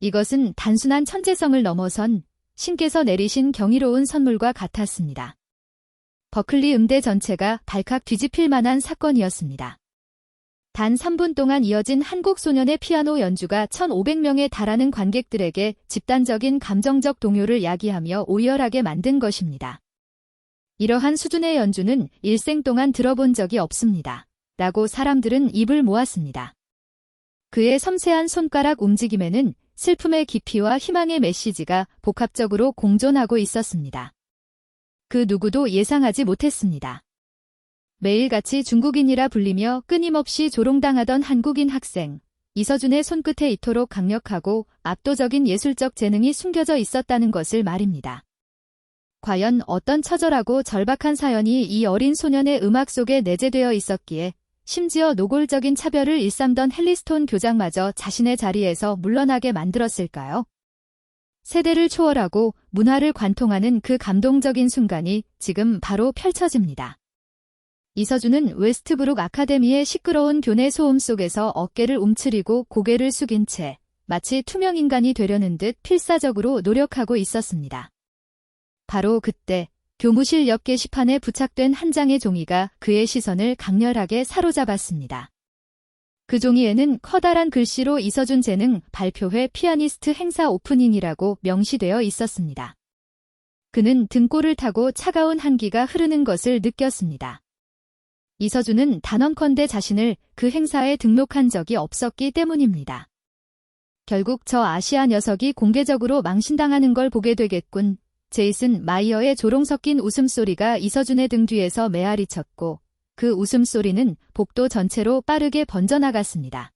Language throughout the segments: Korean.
이것은 단순한 천재성을 넘어선 신께서 내리신 경이로운 선물과 같았습니다. 버클리 음대 전체가 발칵 뒤집힐 만한 사건이었습니다. 단 3분 동안 이어진 한국 소년의 피아노 연주가 1,500명에 달하는 관객들에게 집단적인 감정적 동요를 야기하며 오열하게 만든 것입니다. 이러한 수준의 연주는 일생 동안 들어본 적이 없습니다. 라고 사람들은 입을 모았습니다. 그의 섬세한 손가락 움직임에는 슬픔의 깊이와 희망의 메시지가 복합적으로 공존하고 있었습니다. 그 누구도 예상하지 못했습니다. 매일같이 중국인이라 불리며 끊임없이 조롱당하던 한국인 학생, 이서준의 손끝에 이토록 강력하고 압도적인 예술적 재능이 숨겨져 있었다는 것을 말입니다. 과연 어떤 처절하고 절박한 사연이 이 어린 소년의 음악 속에 내재되어 있었기에 심지어 노골적인 차별을 일삼던 헨리 스톤 교장마저 자신의 자리에서 물러나게 만들었을까요? 세대를 초월하고 문화를 관통하는 그 감동적인 순간이 지금 바로 펼쳐집니다. 이서준은 웨스트브룩 아카데미의 시끄러운 교내 소음 속에서 어깨를 움츠리고 고개를 숙인 채 마치 투명 인간이 되려는 듯 필사적으로 노력하고 있었습니다. 바로 그때 교무실 옆 게시판에 부착된 한 장의 종이가 그의 시선을 강렬하게 사로잡았습니다. 그 종이에는 커다란 글씨로 이서준 재능 발표회 피아니스트 행사 오프닝이라고 명시되어 있었습니다. 그는 등골을 타고 차가운 한기가 흐르는 것을 느꼈습니다. 이서준은 단언컨대 자신을 그 행사에 등록한 적이 없었기 때문입니다. 결국 저 아시아 녀석이 공개적으로 망신당하는 걸 보게 되겠군. 제이슨 마이어의 조롱 섞인 웃음소리가 이서준의 등 뒤에서 메아리 쳤고 그 웃음소리는 복도 전체로 빠르게 번져나갔습니다.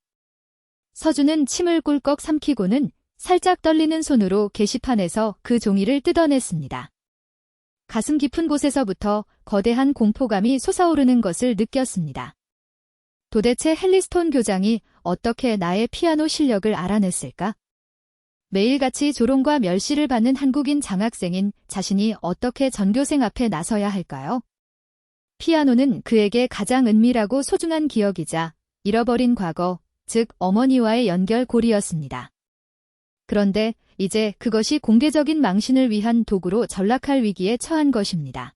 서준은 침을 꿀꺽 삼키고는 살짝 떨리는 손으로 게시판에서 그 종이를 뜯어냈습니다. 가슴 깊은 곳에서부터 거대한 공포감이 솟아오르는 것을 느꼈습니다. 도대체 헨리 스톤 교장이 어떻게 나의 피아노 실력을 알아냈을까? 매일같이 조롱과 멸시를 받는 한국인 장학생인 자신이 어떻게 전교생 앞에 나서야 할까요? 피아노는 그에게 가장 은밀하고 소중한 기억이자 잃어버린 과거, 즉 어머니와의 연결고리였습니다. 그런데 이제 그것이 공개적인 망신을 위한 도구로 전락할 위기에 처한 것입니다.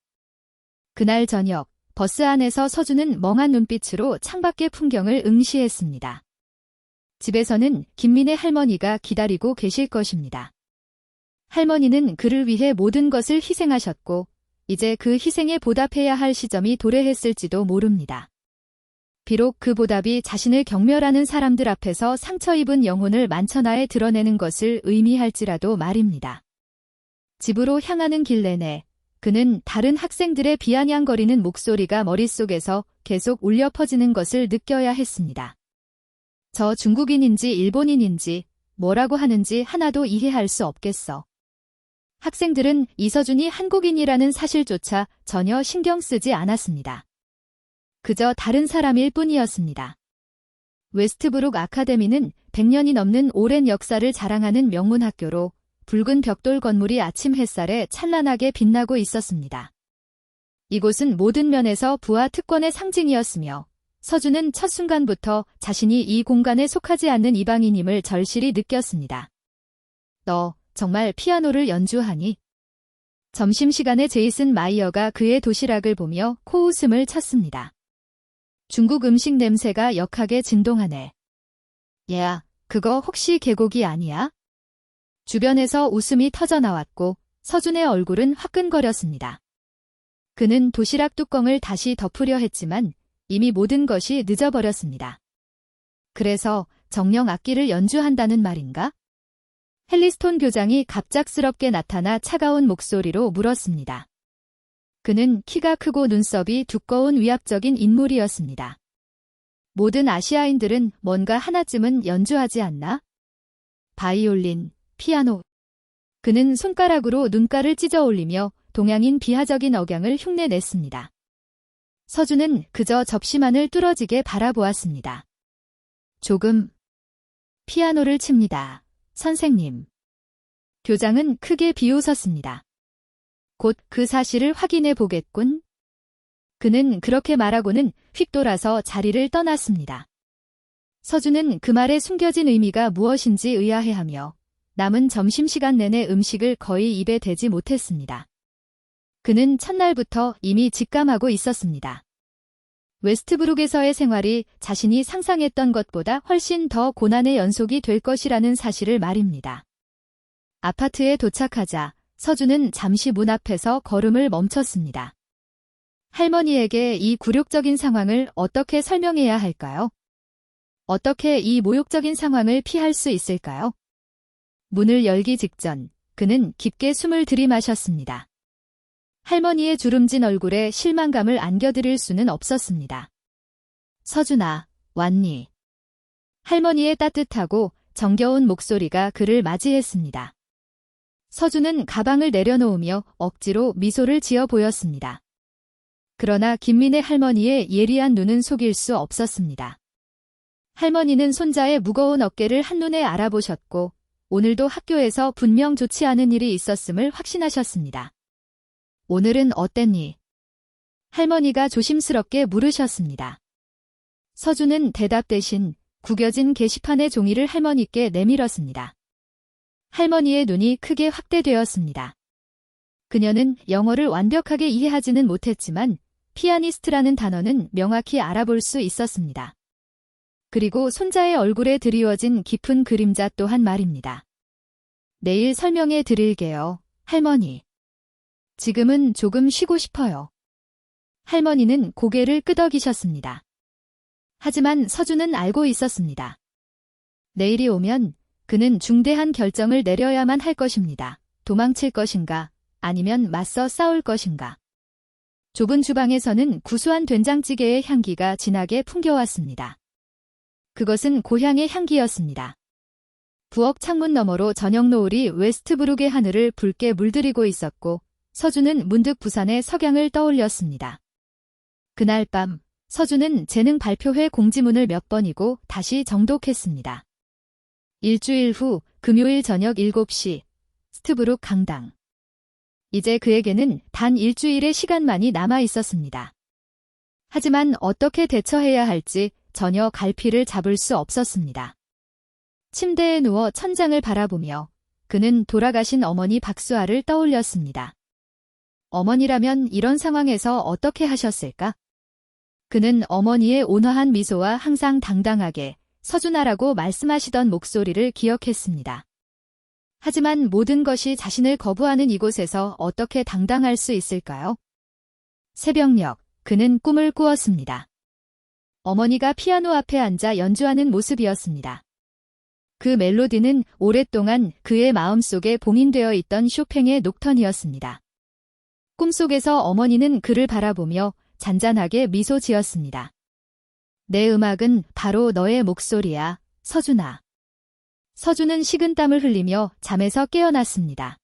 그날 저녁, 버스 안에서 서준은 멍한 눈빛으로 창밖의 풍경을 응시했습니다. 집에서는 김민의 할머니가 기다리고 계실 것입니다. 할머니는 그를 위해 모든 것을 희생하셨고 이제 그 희생에 보답해야 할 시점이 도래했을지도 모릅니다. 비록 그 보답이 자신을 경멸하는 사람들 앞에서 상처 입은 영혼을 만천하에 드러내는 것을 의미할지라도 말입니다. 집으로 향하는 길 내내 그는 다른 학생들의 비아냥거리는 목소리가 머릿속에서 계속 울려 퍼지는 것을 느껴야 했습니다. 저 중국인인지 일본인인지 뭐라고 하는지 하나도 이해할 수 없겠어. 학생들은 이서준이 한국인이라는 사실조차 전혀 신경 쓰지 않았습니다. 그저 다른 사람일 뿐이었습니다. 웨스트브룩 아카데미는 100년이 넘는 오랜 역사를 자랑하는 명문 학교로 붉은 벽돌 건물이 아침 햇살에 찬란하게 빛나고 있었습니다. 이곳은 모든 면에서 부와 특권의 상징이었으며 서준은 첫 순간부터 자신이 이 공간에 속하지 않는 이방인임을 절실히 느꼈습니다. 너 정말 피아노를 연주하니? 점심시간에 제이슨 마이어가 그의 도시락을 보며 코웃음을 쳤습니다. 중국 음식 냄새가 역하게 진동하네. 얘야, 그거 혹시 개고기 아니야? 주변에서 웃음이 터져나왔고 서준의 얼굴은 화끈거렸습니다. 그는 도시락 뚜껑을 다시 덮으려 했지만 이미 모든 것이 늦어버렸습니다. 그래서 정령 악기를 연주한다는 말인가? 헨리 스톤 교장이 갑작스럽게 나타나 차가운 목소리로 물었습니다. 그는 키가 크고 눈썹이 두꺼운 위압적인 인물이었습니다. 모든 아시아인들은 뭔가 하나쯤은 연주하지 않나? 바이올린, 피아노. 그는 손가락으로 눈가를 찢어 올리며 동양인 비하적인 억양을 흉내냈습니다. 서준은 그저 접시만을 뚫어지게 바라보았습니다. 조금. 피아노를 칩니다. 선생님. 교장은 크게 비웃었습니다. 곧 그 사실을 확인해 보겠군. 그는 그렇게 말하고는 휙 돌아서 자리를 떠났습니다. 서준은 그 말에 숨겨진 의미가 무엇인지 의아해하며 남은 점심시간 내내 음식을 거의 입에 대지 못했습니다. 그는 첫날부터 이미 직감하고 있었습니다. 웨스트브룩에서의 생활이 자신이 상상했던 것보다 훨씬 더 고난의 연속이 될 것이라는 사실을 말입니다. 아파트에 도착하자 서준은 잠시 문 앞에서 걸음을 멈췄습니다. 할머니에게 이 굴욕적인 상황을 어떻게 설명해야 할까요? 어떻게 이 모욕적인 상황을 피할 수 있을까요? 문을 열기 직전 그는 깊게 숨을 들이마셨습니다. 할머니의 주름진 얼굴에 실망감을 안겨드릴 수는 없었습니다. 서준아, 왔니? 할머니의 따뜻하고 정겨운 목소리가 그를 맞이했습니다. 서준은 가방을 내려놓으며 억지로 미소를 지어 보였습니다. 그러나 김민혜 할머니의 예리한 눈은 속일 수 없었습니다. 할머니는 손자의 무거운 어깨를 한눈에 알아보셨고 오늘도 학교에서 분명 좋지 않은 일이 있었음을 확신하셨습니다. 오늘은 어땠니? 할머니가 조심스럽게 물으셨습니다. 서준은 대답 대신 구겨진 게시판의 종이를 할머니께 내밀었습니다. 할머니의 눈이 크게 확대되었습니다. 그녀는 영어를 완벽하게 이해하지는 못했지만 피아니스트라는 단어는 명확히 알아볼 수 있었습니다. 그리고 손자의 얼굴에 드리워진 깊은 그림자 또한 말입니다. 내일 설명해 드릴게요, 할머니. 지금은 조금 쉬고 싶어요. 할머니는 고개를 끄덕이셨습니다. 하지만 서준은 알고 있었습니다. 내일이 오면 그는 중대한 결정을 내려야만 할 것입니다. 도망칠 것인가, 아니면 맞서 싸울 것인가. 좁은 주방에서는 구수한 된장찌개의 향기가 진하게 풍겨왔습니다. 그것은 고향의 향기였습니다. 부엌 창문 너머로 저녁 노을이 웨스트브룩의 하늘을 붉게 물들이고 있었고 서준은 문득 부산의 석양을 떠올렸습니다. 그날 밤 서준은 재능 발표회 공지문을 몇 번이고 다시 정독했습니다. 일주일 후 금요일 저녁 7시 스트브룩 강당. 이제 그에게는 단 일주일의 시간만이 남아 있었습니다. 하지만 어떻게 대처해야 할지 전혀 갈피를 잡을 수 없었습니다. 침대에 누워 천장을 바라보며 그는 돌아가신 어머니 박수아를 떠올렸습니다. 어머니라면 이런 상황에서 어떻게 하셨을까? 그는 어머니의 온화한 미소와 항상 당당하게 서준아라고 말씀하시던 목소리를 기억했습니다. 하지만 모든 것이 자신을 거부하는 이곳에서 어떻게 당당할 수 있을까요? 새벽녘, 그는 꿈을 꾸었습니다. 어머니가 피아노 앞에 앉아 연주하는 모습이었습니다. 그 멜로디는 오랫동안 그의 마음속에 봉인되어 있던 쇼팽의 녹턴이었습니다. 꿈속에서 어머니는 그를 바라보며 잔잔하게 미소 지었습니다. 내 음악은 바로 너의 목소리야, 서준아. 서준은 식은땀을 흘리며 잠에서 깨어났습니다.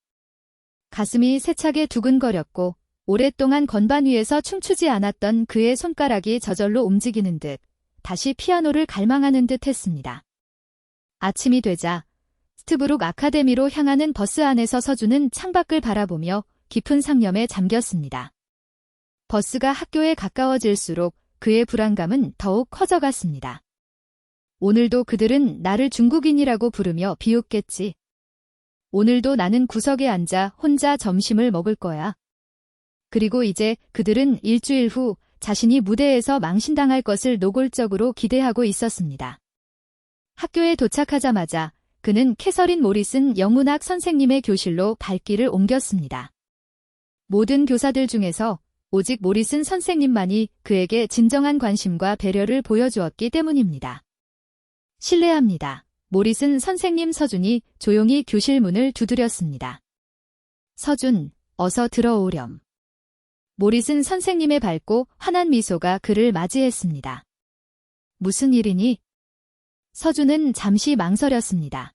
가슴이 세차게 두근거렸고 오랫동안 건반 위에서 춤추지 않았던 그의 손가락이 저절로 움직이는 듯 다시 피아노를 갈망하는 듯 했습니다. 아침이 되자 스트브룩 아카데미로 향하는 버스 안에서 서준은 창밖을 바라보며 깊은 상념에 잠겼습니다. 버스가 학교에 가까워질수록 그의 불안감은 더욱 커져갔습니다. 오늘도 그들은 나를 중국인이라고 부르며 비웃겠지. 오늘도 나는 구석에 앉아 혼자 점심을 먹을 거야. 그리고 이제 그들은 일주일 후 자신이 무대에서 망신당할 것을 노골적으로 기대하고 있었습니다. 학교에 도착하자마자 그는 캐서린 모리슨 영문학 선생님의 교실로 발길을 옮겼습니다. 모든 교사들 중에서 오직 모리슨 선생님만이 그에게 진정한 관심과 배려를 보여주었기 때문입니다. 실례합니다. 모리슨 선생님. 서준이 조용히 교실 문을 두드렸습니다. 서준, 어서 들어오렴. 모리슨 선생님의 밝고 환한 미소가 그를 맞이했습니다. 무슨 일이니? 서준은 잠시 망설였습니다.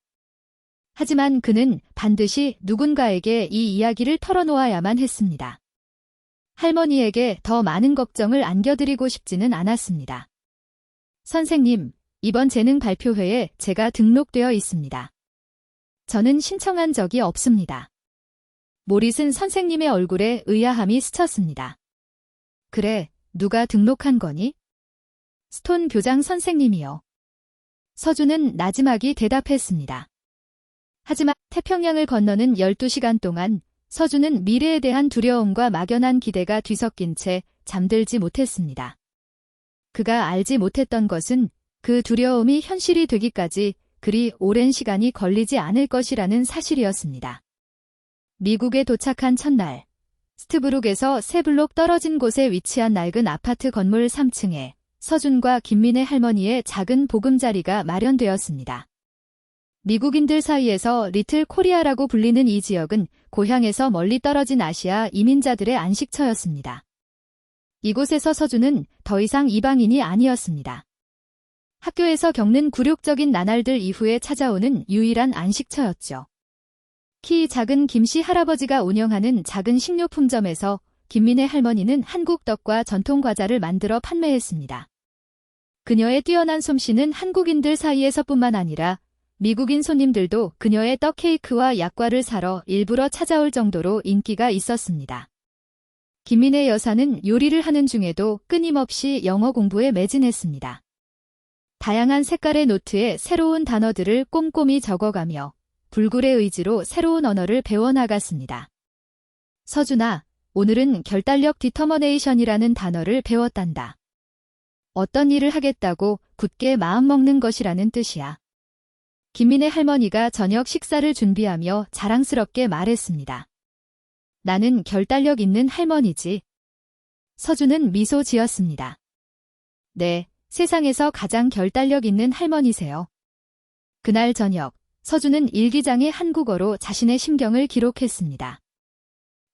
하지만 그는 반드시 누군가에게 이 이야기를 털어놓아야만 했습니다. 할머니에게 더 많은 걱정을 안겨드리고 싶지는 않았습니다. 선생님, 이번 재능 발표회에 제가 등록되어 있습니다. 저는 신청한 적이 없습니다. 모리슨 선생님의 얼굴에 의아함이 스쳤습니다. 그래, 누가 등록한 거니? 스톤 교장 선생님이요. 서준은 나지막이 대답했습니다. 하지만 태평양을 건너는 12시간 동안 서준은 미래에 대한 두려움과 막연한 기대가 뒤섞인 채 잠들지 못했습니다. 그가 알지 못했던 것은 그 두려움이 현실이 되기까지 그리 오랜 시간이 걸리지 않을 것이라는 사실이었습니다. 미국에 도착한 첫날, 스트브룩에서 3블록 떨어진 곳에 위치한 낡은 아파트 건물 3층에 서준과 김민혜 할머니의 작은 보금자리가 마련되었습니다. 미국인들 사이에서 리틀 코리아라고 불리는 이 지역은 고향에서 멀리 떨어진 아시아 이민자들의 안식처였습니다. 이곳에서 서준은 더 이상 이방인이 아니었습니다. 학교에서 겪는 굴욕적인 나날들 이후에 찾아오는 유일한 안식처였죠. 키 작은 김씨 할아버지가 운영하는 작은 식료품점에서 김민혜 할머니는 한국 떡과 전통 과자를 만들어 판매했습니다. 그녀의 뛰어난 솜씨는 한국인들 사이에서뿐만 아니라 미국인 손님들도 그녀의 떡 케이크와 약과를 사러 일부러 찾아올 정도로 인기가 있었습니다. 김민혜 여사는 요리를 하는 중에도 끊임없이 영어 공부에 매진했습니다. 다양한 색깔의 노트에 새로운 단어들을 꼼꼼히 적어가며 불굴의 의지로 새로운 언어를 배워나갔습니다. 서준아, 오늘은 결단력 디터머네이션이라는 단어를 배웠단다. 어떤 일을 하겠다고 굳게 마음먹는 것이라는 뜻이야. 김민혜 할머니가 저녁 식사를 준비하며 자랑스럽게 말했습니다. 나는 결단력 있는 할머니지. 서준은 미소 지었습니다. 네, 세상에서 가장 결단력 있는 할머니세요. 그날 저녁, 서준은 일기장에 한국어로 자신의 심경을 기록했습니다.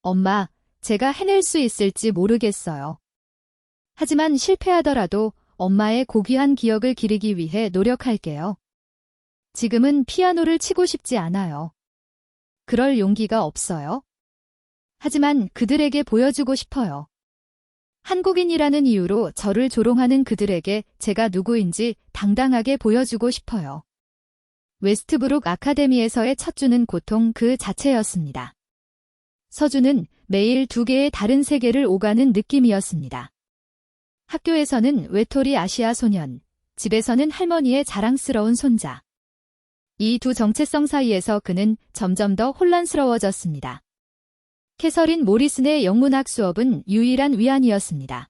엄마, 제가 해낼 수 있을지 모르겠어요. 하지만 실패하더라도 엄마의 고귀한 기억을 기리기 위해 노력할게요. 지금은 피아노를 치고 싶지 않아요. 그럴 용기가 없어요. 하지만 그들에게 보여주고 싶어요. 한국인이라는 이유로 저를 조롱하는 그들에게 제가 누구인지 당당하게 보여주고 싶어요. 웨스트브룩 아카데미에서의 첫 주는 고통 그 자체였습니다. 서준은 매일 2개의 다른 세계를 오가는 느낌이었습니다. 학교에서는 외톨이 아시아 소년, 집에서는 할머니의 자랑스러운 손자. 이 두 정체성 사이에서 그는 점점 더 혼란스러워졌습니다. 캐서린 모리슨의 영문학 수업은 유일한 위안이었습니다.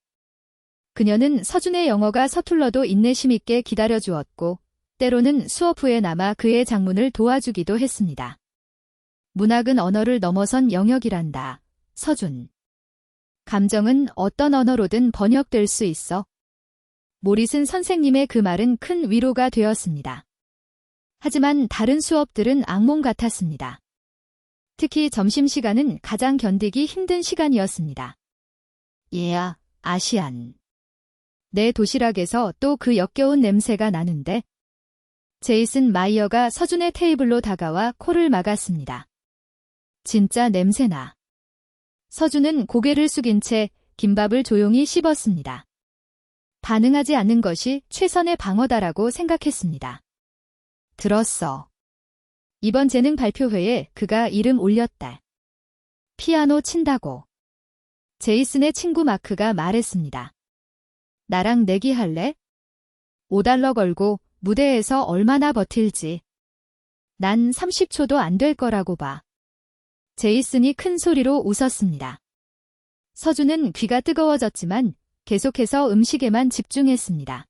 그녀는 서준의 영어가 서툴러도 인내심 있게 기다려주었고 때로는 수업 후에 남아 그의 장문을 도와주기도 했습니다. 문학은 언어를 넘어선 영역이란다. 서준. 감정은 어떤 언어로든 번역될 수 있어. 모리슨 선생님의 그 말은 큰 위로가 되었습니다. 하지만 다른 수업들은 악몽 같았습니다. 특히 점심시간은 가장 견디기 힘든 시간이었습니다. 얘야, 아시안. 내 도시락에서 또 그 역겨운 냄새가 나는데. 제이슨 마이어가 서준의 테이블로 다가와 코를 막았습니다. 진짜 냄새나. 서준은 고개를 숙인 채 김밥을 조용히 씹었습니다. 반응하지 않는 것이 최선의 방어다라고 생각했습니다. 들었어. 이번 재능 발표회에 그가 이름 올렸다. 피아노 친다고. 제이슨의 친구 마크가 말했습니다. 나랑 내기할래? $5 걸고 무대에서 얼마나 버틸지. 난 30초도 안 될 거라고 봐. 제이슨이 큰 소리로 웃었습니다. 서준은 귀가 뜨거워졌지만 계속해서 음식에만 집중했습니다.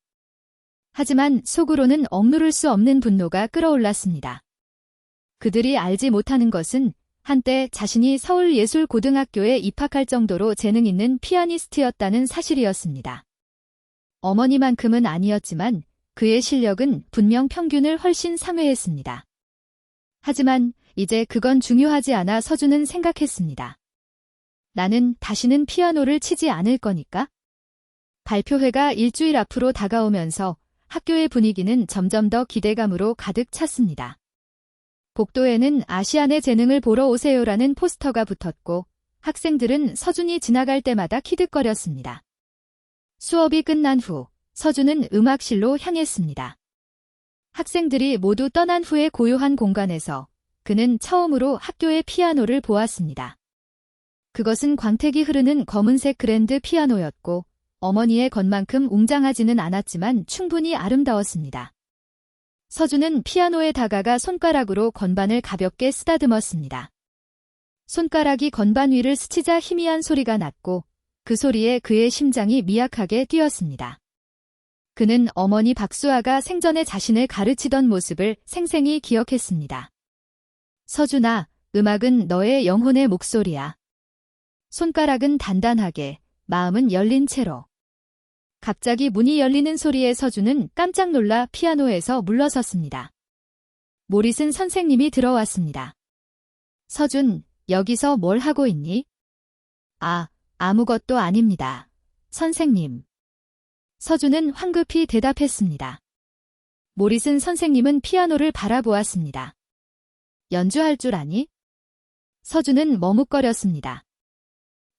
하지만 속으로는 억누를 수 없는 분노가 끓어올랐습니다. 그들이 알지 못하는 것은 한때 자신이 서울예술고등학교에 입학할 정도로 재능 있는 피아니스트였다는 사실이었습니다. 어머니만큼은 아니었지만 그의 실력은 분명 평균을 훨씬 상회했습니다. 하지만 이제 그건 중요하지 않아 서준은 생각했습니다. 나는 다시는 피아노를 치지 않을 거니까? 발표회가 일주일 앞으로 다가오면서 학교의 분위기는 점점 더 기대감으로 가득 찼습니다. 복도에는 아시안의 재능을 보러 오세요라는 포스터가 붙었고 학생들은 서준이 지나갈 때마다 키득거렸습니다. 수업이 끝난 후 서준은 음악실로 향했습니다. 학생들이 모두 떠난 후의 고요한 공간에서 그는 처음으로 학교의 피아노를 보았습니다. 그것은 광택이 흐르는 검은색 그랜드 피아노였고 어머니의 것만큼 웅장하지는 않았지만 충분히 아름다웠습니다. 서준은 피아노에 다가가 손가락으로 건반을 가볍게 쓰다듬었습니다. 손가락이 건반 위를 스치자 희미한 소리가 났고 그 소리에 그의 심장이 미약하게 뛰었습니다. 그는 어머니 박수아가 생전에 자신을 가르치던 모습을 생생히 기억했습니다. 서준아, 음악은 너의 영혼의 목소리야. 손가락은 단단하게, 마음은 열린 채로. 갑자기 문이 열리는 소리에 서준은 깜짝 놀라 피아노에서 물러섰습니다. 모리슨 선생님이 들어왔습니다. 서준, 여기서 뭘 하고 있니? 아무것도 아닙니다. 선생님. 서준은 황급히 대답했습니다. 모리슨 선생님은 피아노를 바라보았습니다. 연주할 줄 아니? 서준은 머뭇거렸습니다.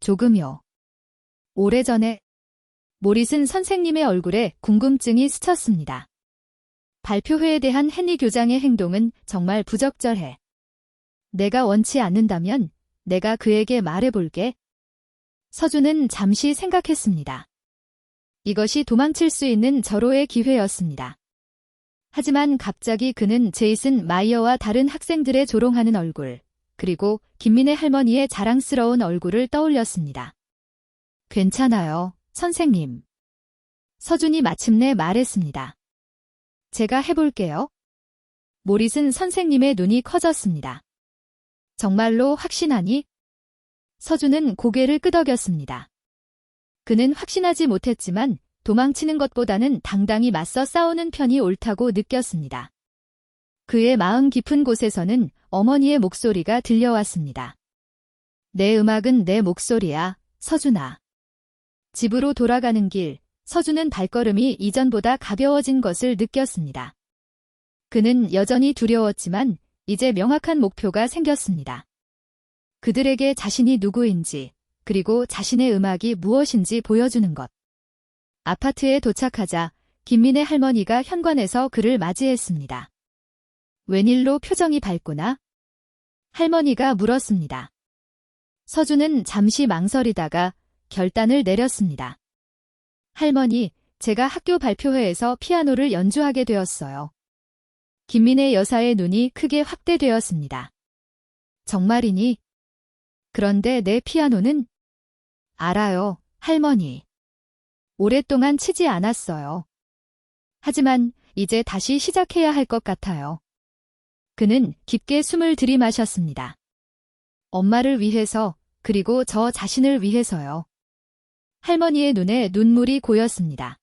조금요. 오래전에 모리슨 선생님의 얼굴에 궁금증이 스쳤습니다. 발표회에 대한 헨리 교장의 행동은 정말 부적절해. 내가 원치 않는다면 내가 그에게 말해볼게. 서준은 잠시 생각했습니다. 이것이 도망칠 수 있는 절호의 기회였습니다. 하지만 갑자기 그는 제이슨 마이어와 다른 학생들의 조롱하는 얼굴, 그리고 김민혜 할머니의 자랑스러운 얼굴을 떠올렸습니다. 괜찮아요, 선생님. 서준이 마침내 말했습니다. 제가 해볼게요. 모리슨 선생님의 눈이 커졌습니다. 정말로 확신하니? 서준은 고개를 끄덕였습니다. 그는 확신하지 못했지만 도망치는 것보다는 당당히 맞서 싸우는 편이 옳다고 느꼈습니다. 그의 마음 깊은 곳에서는 어머니의 목소리가 들려왔습니다. 내 음악은 내 목소리야, 서준아. 집으로 돌아가는 길, 서준은 발걸음이 이전보다 가벼워진 것을 느꼈습니다. 그는 여전히 두려웠지만 이제 명확한 목표가 생겼습니다. 그들에게 자신이 누구인지, 그리고 자신의 음악이 무엇인지 보여주는 것. 아파트에 도착하자 김민혜 할머니가 현관에서 그를 맞이했습니다. 웬일로 표정이 밝구나? 할머니가 물었습니다. 서준은 잠시 망설이다가 결단을 내렸습니다. 할머니, 제가 학교 발표회에서 피아노를 연주하게 되었어요. 김민혜 여사의 눈이 크게 확대되었습니다. 정말이니? 그런데 내 피아노는? 알아요, 할머니. 오랫동안 치지 않았어요. 하지만 이제 다시 시작해야 할 것 같아요. 그는 깊게 숨을 들이마셨습니다. 엄마를 위해서, 그리고 저 자신을 위해서요. 할머니의 눈에 눈물이 고였습니다.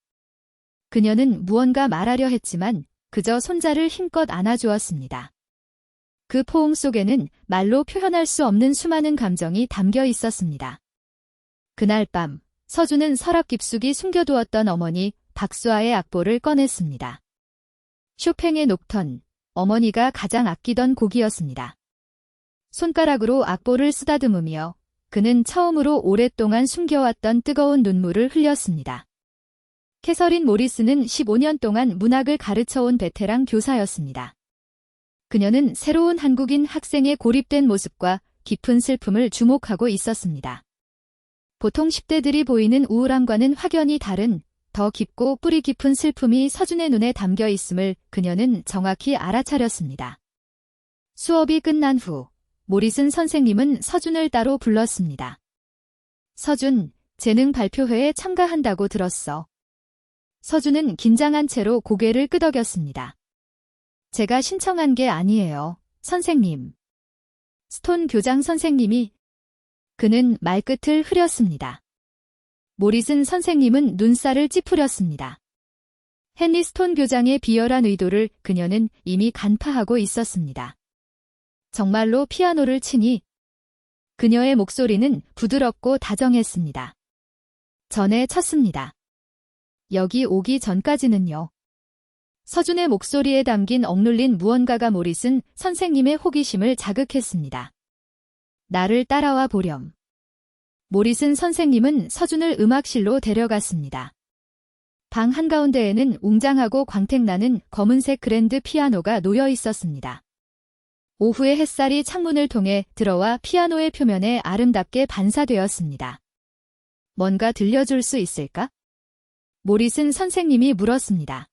그녀는 무언가 말하려 했지만 그저 손자를 힘껏 안아주었습니다. 그 포옹 속에는 말로 표현할 수 없는 수많은 감정이 담겨 있었습니다. 그날 밤, 서준은 서랍 깊숙이 숨겨두었던 어머니 박수아의 악보를 꺼냈습니다. 쇼팽의 녹턴, 어머니가 가장 아끼던 곡이었습니다. 손가락으로 악보를 쓰다듬으며 그는 처음으로 오랫동안 숨겨왔던 뜨거운 눈물을 흘렸습니다. 캐서린 모리스는 15년 동안 문학을 가르쳐온 베테랑 교사였습니다. 그녀는 새로운 한국인 학생의 고립된 모습과 깊은 슬픔을 주목하고 있었습니다. 보통 10대들이 보이는 우울함과는 확연히 다른 더 깊고 뿌리 깊은 슬픔이 서준의 눈에 담겨 있음을 그녀는 정확히 알아차렸습니다. 수업이 끝난 후 모리슨 선생님은 서준을 따로 불렀습니다. 서준, 재능 발표회에 참가한다고 들었어. 서준은 긴장한 채로 고개를 끄덕였습니다. 제가 신청한 게 아니에요, 선생님. 스톤 교장 선생님이. 그는 말끝을 흐렸습니다. 모리슨 선생님은 눈살을 찌푸렸습니다. 헨리 스톤 교장의 비열한 의도를 그녀는 이미 간파하고 있었습니다. 정말로 피아노를 치니? 그녀의 목소리는 부드럽고 다정했습니다. 전에 쳤습니다. 여기 오기 전까지는요. 서준의 목소리에 담긴 억눌린 무언가가 모리슨 선생님의 호기심을 자극했습니다. 나를 따라와 보렴. 모리슨 선생님은 서준을 음악실로 데려갔습니다. 방 한가운데에는 웅장하고 광택나는 검은색 그랜드 피아노가 놓여 있었습니다. 오후의 햇살이 창문을 통해 들어와 피아노의 표면에 아름답게 반사되었습니다. 뭔가 들려줄 수 있을까? 모리슨 선생님이 물었습니다.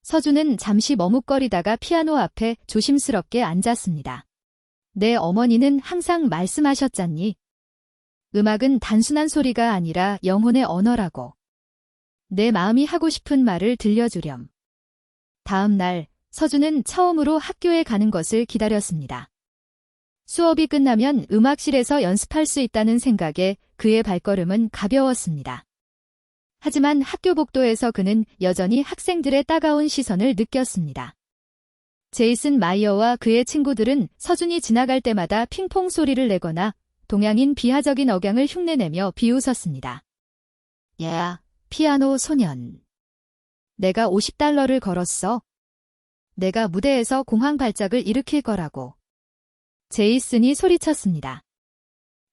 서준은 잠시 머뭇거리다가 피아노 앞에 조심스럽게 앉았습니다. 내 어머니는 항상 말씀하셨잖니. 음악은 단순한 소리가 아니라 영혼의 언어라고. 내 마음이 하고 싶은 말을 들려주렴. 다음 날 서준은 처음으로 학교에 가는 것을 기다렸습니다. 수업이 끝나면 음악실에서 연습할 수 있다는 생각에 그의 발걸음은 가벼웠습니다. 하지만 학교 복도에서 그는 여전히 학생들의 따가운 시선을 느꼈습니다. 제이슨 마이어와 그의 친구들은 서준이 지나갈 때마다 핑퐁 소리를 내거나 동양인 비하적인 억양을 흉내내며 비웃었습니다. 야, 피아노 소년. 내가 $50를 걸었어. 내가 무대에서 공황 발작을 일으킬 거라고. 제이슨이 소리쳤습니다.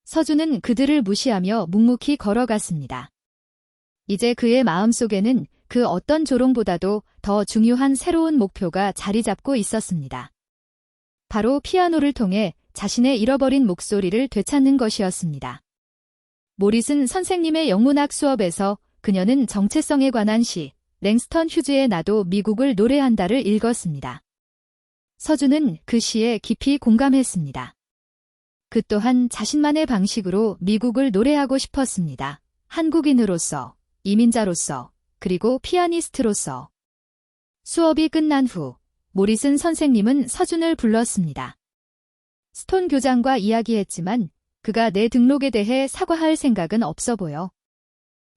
서준은 그들을 무시하며 묵묵히 걸어갔습니다. 이제 그의 마음속에는 그 어떤 조롱보다도 더 중요한 새로운 목표가 자리 잡고 있었습니다. 바로 피아노를 통해 자신의 잃어버린 목소리를 되찾는 것이었습니다. 모릿은 선생님의 영문학 수업에서 그녀는 정체성에 관한 시, 랭스턴 휴즈의 나도 미국을 노래한다를 읽었습니다. 서준은 그 시에 깊이 공감했습니다. 그 또한 자신만의 방식으로 미국을 노래하고 싶었습니다. 한국인으로서, 이민자로서, 그리고 피아니스트로서. 수업이 끝난 후 모릿은 선생님은 서준을 불렀습니다. 스톤 교장과 이야기했지만 그가 내 등록에 대해 사과할 생각은 없어 보여.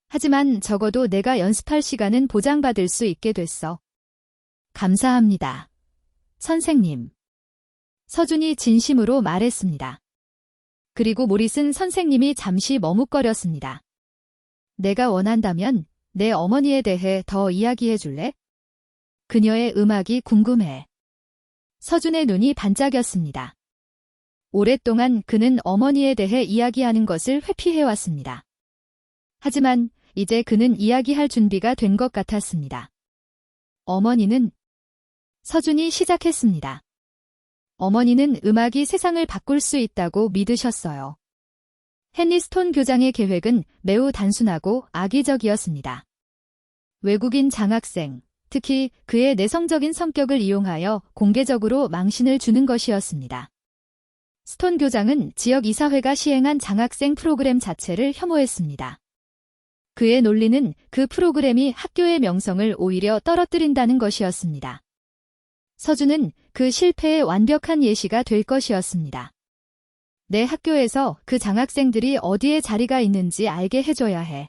하지만 적어도 내가 연습할 시간은 보장받을 수 있게 됐어. 감사합니다. 선생님. 서준이 진심으로 말했습니다. 그리고 모릿은 선생님이 잠시 머뭇거렸습니다. 내가 원한다면 내 어머니에 대해 더 이야기해 줄래? 그녀의 음악이 궁금해. 서준의 눈이 반짝였습니다. 오랫동안 그는 어머니에 대해 이야기하는 것을 회피해왔습니다. 하지만 이제 그는 이야기할 준비가 된 것 같았습니다. 어머니는 서준이 시작했습니다. 어머니는 음악이 세상을 바꿀 수 있다고 믿으셨어요. 헨리 스톤 교장의 계획은 매우 단순하고 악의적이었습니다. 외국인 장학생, 특히 그의 내성적인 성격을 이용하여 공개적으로 망신을 주는 것이었습니다. 스톤 교장은 지역 이사회가 시행한 장학생 프로그램 자체를 혐오했습니다. 그의 논리는 그 프로그램이 학교의 명성을 오히려 떨어뜨린다는 것이었습니다. 서준은 그 실패의 완벽한 예시가 될 것이었습니다. 내 학교에서 그 장학생들이 어디에 자리가 있는지 알게 해줘야 해.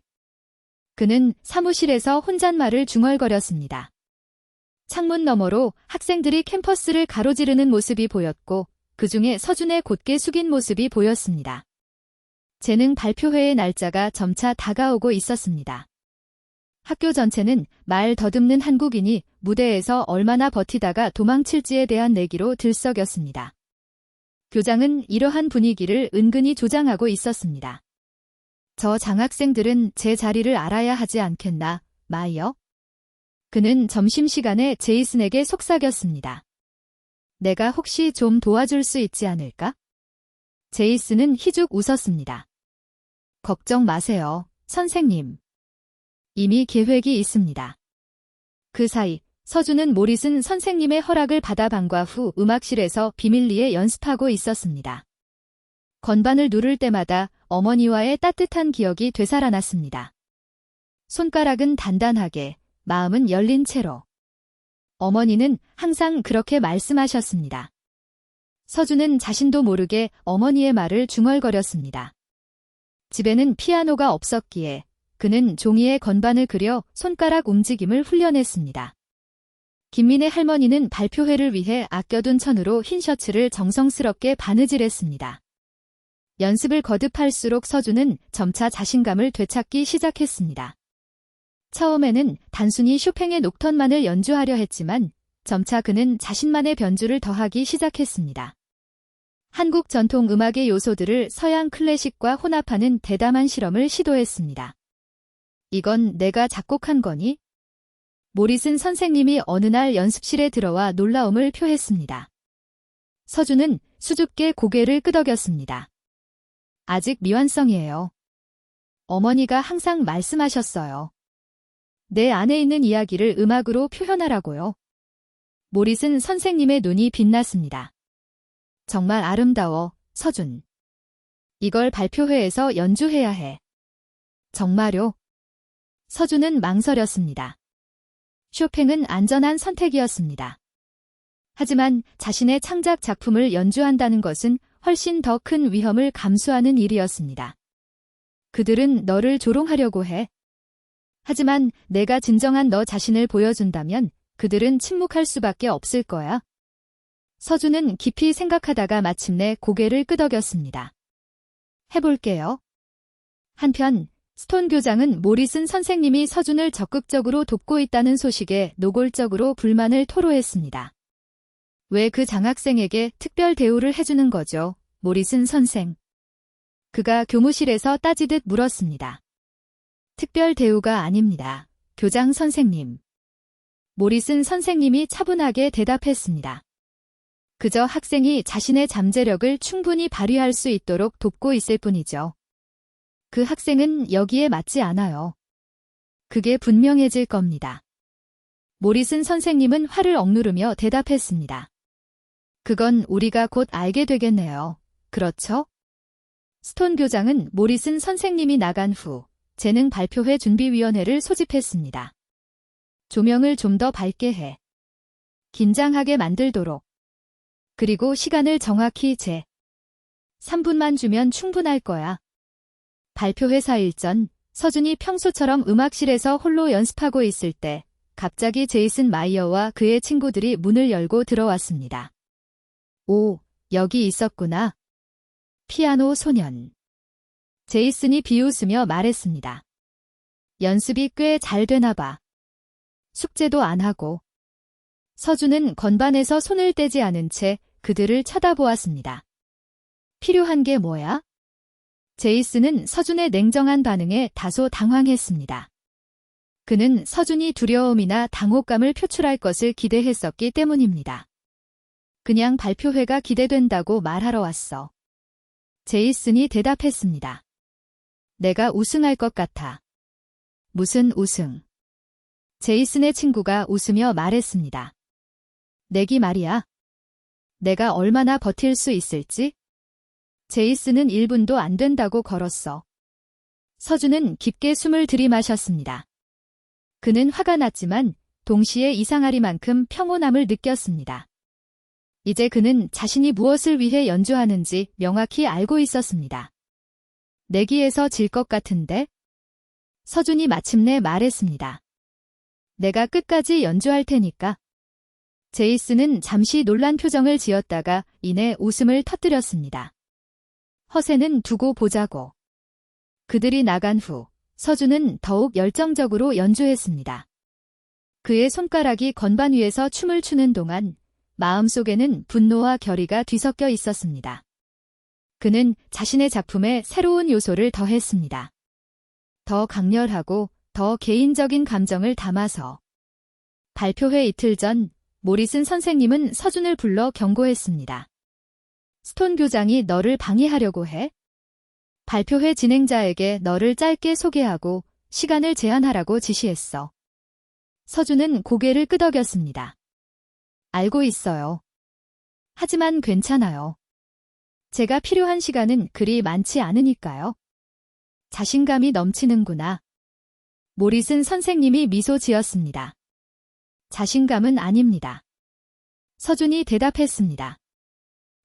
그는 사무실에서 혼잣말을 중얼거렸습니다. 창문 너머로 학생들이 캠퍼스를 가로지르는 모습이 보였고 그 중에 서준의 곧게 숙인 모습이 보였습니다. 재능 발표회의 날짜가 점차 다가오고 있었습니다. 학교 전체는 말 더듬는 한국인이 무대에서 얼마나 버티다가 도망칠지에 대한 내기로 들썩였습니다. 교장은 이러한 분위기를 은근히 조장하고 있었습니다. 저 장학생들은 제 자리를 알아야 하지 않겠나, 마이어? 그는 점심시간에 제이슨에게 속삭였습니다. 내가 혹시 좀 도와줄 수 있지 않을까? 제이슨은 희죽 웃었습니다. 걱정 마세요, 선생님. 이미 계획이 있습니다. 그 사이 서준은 모릿은 선생님의 허락을 받아 방과 후 음악실에서 비밀리에 연습하고 있었습니다. 건반을 누를 때마다 어머니와의 따뜻한 기억이 되살아났습니다. 손가락은 단단하게, 마음은 열린 채로. 어머니는 항상 그렇게 말씀하셨습니다. 서준은 자신도 모르게 어머니의 말을 중얼거렸습니다. 집에는 피아노가 없었기에 그는 종이에 건반을 그려 손가락 움직임을 훈련했습니다. 김민의 할머니는 발표회를 위해 아껴둔 천으로 흰 셔츠를 정성스럽게 바느질했습니다. 연습을 거듭할수록 서준은 점차 자신감을 되찾기 시작했습니다. 처음에는 단순히 쇼팽의 녹턴만을 연주하려 했지만 점차 그는 자신만의 변주를 더하기 시작했습니다. 한국 전통 음악의 요소들을 서양 클래식과 혼합하는 대담한 실험을 시도했습니다. 이건 내가 작곡한 거니? 모릿은 선생님이 어느 날 연습실에 들어와 놀라움을 표했습니다. 서준은 수줍게 고개를 끄덕였습니다. 아직 미완성이에요. 어머니가 항상 말씀하셨어요. 내 안에 있는 이야기를 음악으로 표현하라고요. 모릿은 선생님의 눈이 빛났습니다. 정말 아름다워, 서준. 이걸 발표회에서 연주해야 해. 정말요? 서준은 망설였습니다. 쇼팽은 안전한 선택이었습니다. 하지만 자신의 창작 작품을 연주한다는 것은 훨씬 더 큰 위험을 감수하는 일이었습니다. 그들은 너를 조롱하려고 해. 하지만 내가 진정한 너 자신을 보여준다면 그들은 침묵할 수밖에 없을 거야. 서준은 깊이 생각하다가 마침내 고개를 끄덕였습니다. 해볼게요. 한편 스톤 교장은 모릿은 선생님이 서준을 적극적으로 돕고 있다는 소식에 노골적으로 불만을 토로했습니다. 왜 그 장학생에게 특별 대우를 해주는 거죠, 모릿은 선생? 그가 교무실에서 따지듯 물었습니다. 특별 대우가 아닙니다, 교장 선생님. 모릿은 선생님이 차분하게 대답했습니다. 그저 학생이 자신의 잠재력을 충분히 발휘할 수 있도록 돕고 있을 뿐이죠. 그 학생은 여기에 맞지 않아요. 그게 분명해질 겁니다. 모릿은 선생님은 화를 억누르며 대답했습니다. 그건 우리가 곧 알게 되겠네요. 그렇죠? 스톤 교장은 모릿은 선생님이 나간 후 재능 발표회 준비위원회를 소집했습니다. 조명을 좀 더 밝게 해. 긴장하게 만들도록. 그리고 시간을 정확히 3분만 주면 충분할 거야. 발표회 4일 전 서준이 평소처럼 음악실에서 홀로 연습하고 있을 때 갑자기 제이슨 마이어와 그의 친구들이 문을 열고 들어왔습니다. 오, 여기 있었구나. 피아노 소년. 제이슨이 비웃으며 말했습니다. 연습이 꽤 잘 되나 봐. 숙제도 안 하고. 서준은 건반에서 손을 떼지 않은 채 그들을 쳐다보았습니다. 필요한 게 뭐야? 제이슨은 서준의 냉정한 반응에 다소 당황했습니다. 그는 서준이 두려움이나 당혹감을 표출할 것을 기대했었기 때문입니다. 그냥 발표회가 기대된다고 말하러 왔어. 제이슨이 대답했습니다. 내가 우승할 것 같아. 무슨 우승? 제이슨의 친구가 웃으며 말했습니다. 내기 말이야. 내가 얼마나 버틸 수 있을지? 제이슨은 1분도 안 된다고 걸었어. 서준은 깊게 숨을 들이마셨습니다. 그는 화가 났지만 동시에 이상하리만큼 평온함을 느꼈습니다. 이제 그는 자신이 무엇을 위해 연주하는지 명확히 알고 있었습니다. 내기에서 질 것 같은데? 서준이 마침내 말했습니다. 내가 끝까지 연주할 테니까. 제이슨은 잠시 놀란 표정을 지었다가 이내 웃음을 터뜨렸습니다. 허세는 두고 보자고. 그들이 나간 후 서준은 더욱 열정적으로 연주했습니다. 그의 손가락이 건반 위에서 춤을 추는 동안 마음속에는 분노와 결의가 뒤섞여 있었습니다. 그는 자신의 작품에 새로운 요소를 더했습니다. 더 강렬하고 더 개인적인 감정을 담아서. 발표회 이틀 전 모릿은 선생님은 서준을 불러 경고했습니다. 스톤 교장이 너를 방해하려고 해? 발표회 진행자에게 너를 짧게 소개하고 시간을 제한하라고 지시했어. 서준은 고개를 끄덕였습니다. 알고 있어요. 하지만 괜찮아요. 제가 필요한 시간은 그리 많지 않으니까요. 자신감이 넘치는구나. 모릿은 선생님이 미소 지었습니다. 자신감은 아닙니다. 서준이 대답했습니다.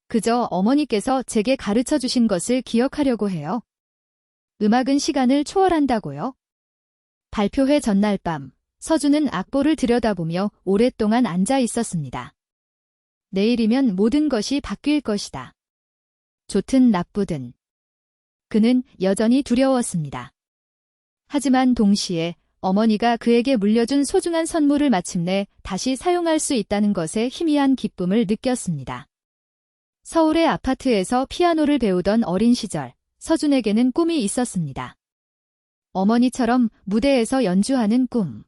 그저 어머니께서 제게 가르쳐 주신 것을 기억하려고 해요. 음악은 시간을 초월한다고요. 발표회 전날 밤, 서준은 악보를 들여다보며 오랫동안 앉아 있었습니다. 내일이면 모든 것이 바뀔 것이다. 좋든 나쁘든. 그는 여전히 두려웠습니다. 하지만 동시에 어머니가 그에게 물려준 소중한 선물을 마침내 다시 사용할 수 있다는 것에 희미한 기쁨을 느꼈습니다. 서울의 아파트에서 피아노를 배우던 어린 시절, 서준에게는 꿈이 있었습니다. 어머니처럼 무대에서 연주하는 꿈.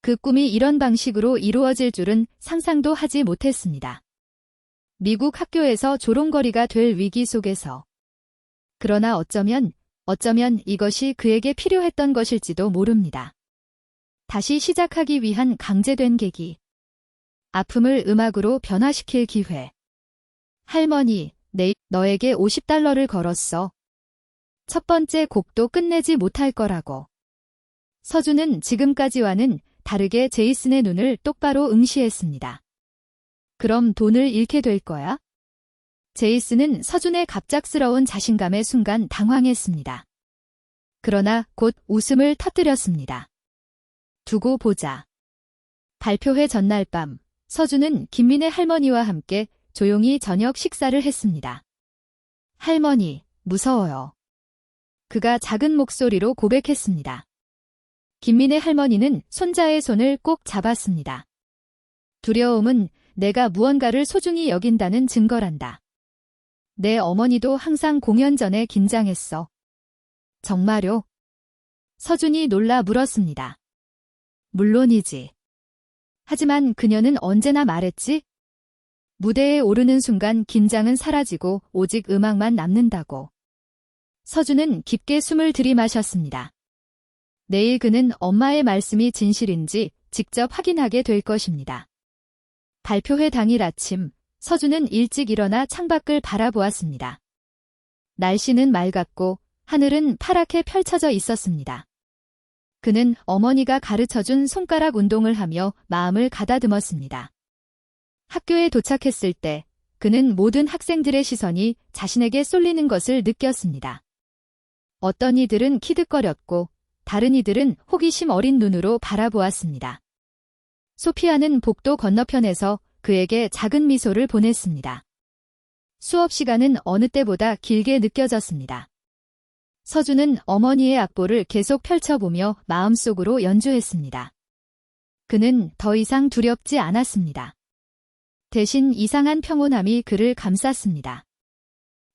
그 꿈이 이런 방식으로 이루어질 줄은 상상도 하지 못했습니다. 미국 학교에서 조롱거리가 될 위기 속에서. 그러나 어쩌면 이것이 그에게 필요했던 것일지도 모릅니다. 다시 시작하기 위한 강제된 계기. 아픔을 음악으로 변화시킬 기회. 할머니, 너에게 $50를 걸었어. 첫 번째 곡도 끝내지 못할 거라고. 서준은 지금까지와는 다르게 제이슨의 눈을 똑바로 응시했습니다. 그럼 돈을 잃게 될 거야? 제이슨은 서준의 갑작스러운 자신감의 순간 당황했습니다. 그러나 곧 웃음을 터뜨렸습니다. 두고 보자. 발표회 전날 밤, 서준은 김민혜 할머니와 함께 조용히 저녁 식사를 했습니다. 할머니, 무서워요. 그가 작은 목소리로 고백했습니다. 김민혜 할머니는 손자의 손을 꼭 잡았습니다. 두려움은 내가 무언가를 소중히 여긴다는 증거란다. 내 어머니도 항상 공연 전에 긴장했어. 정말요? 서준이 놀라 물었습니다. 물론이지. 하지만 그녀는 언제나 말했지? 무대에 오르는 순간 긴장은 사라지고 오직 음악만 남는다고. 서준은 깊게 숨을 들이마셨습니다. 내일 그는 엄마의 말씀이 진실인지 직접 확인하게 될 것입니다. 발표회 당일 아침, 서준은 일찍 일어나 창밖을 바라보았습니다. 날씨는 맑았고 하늘은 파랗게 펼쳐져 있었습니다. 그는 어머니가 가르쳐준 손가락 운동을 하며 마음을 가다듬었습니다. 학교에 도착했을 때 그는 모든 학생들의 시선이 자신에게 쏠리는 것을 느꼈습니다. 어떤 이들은 키득거렸고 다른 이들은 호기심 어린 눈으로 바라보았습니다. 소피아는 복도 건너편에서 그에게 작은 미소를 보냈습니다. 수업 시간은 어느 때보다 길게 느껴졌습니다. 서준은 어머니의 악보를 계속 펼쳐보며 마음속으로 연주했습니다. 그는 더 이상 두렵지 않았습니다. 대신 이상한 평온함이 그를 감쌌습니다.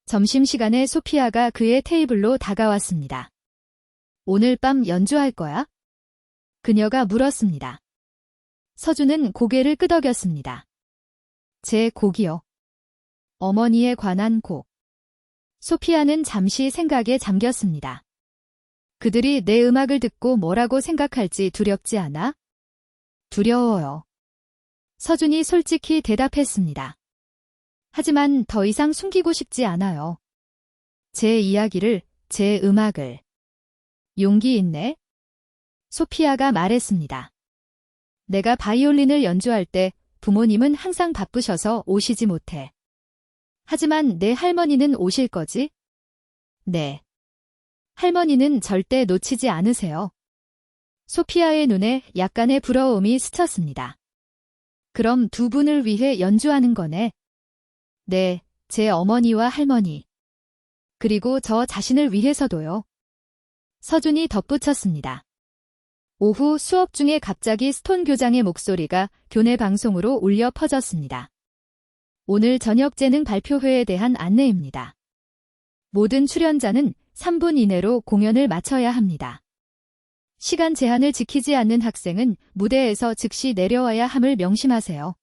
점심시간에 소피아가 그의 테이블로 다가왔습니다. 오늘 밤 연주할 거야? 그녀가 물었습니다. 서준은 고개를 끄덕였습니다. 제 곡이요. 어머니에 관한 곡. 소피아는 잠시 생각에 잠겼습니다. 그들이 내 음악을 듣고 뭐라고 생각할지 두렵지 않아? 두려워요. 서준이 솔직히 대답했습니다. 하지만 더 이상 숨기고 싶지 않아요. 제 이야기를, 제 음악을. 용기 있네? 소피아가 말했습니다. 내가 바이올린을 연주할 때 부모님은 항상 바쁘셔서 오시지 못해. 하지만 내 할머니는 오실 거지? 네. 할머니는 절대 놓치지 않으세요. 소피아의 눈에 약간의 부러움이 스쳤습니다. 그럼 두 분을 위해 연주하는 거네. 네, 제 어머니와 할머니. 그리고 저 자신을 위해서도요. 서준이 덧붙였습니다. 오후 수업 중에 갑자기 스톤 교장의 목소리가 교내 방송으로 울려 퍼졌습니다. 오늘 저녁 재능 발표회에 대한 안내입니다. 모든 출연자는 3분 이내로 공연을 마쳐야 합니다. 시간 제한을 지키지 않는 학생은 무대에서 즉시 내려와야 함을 명심하세요.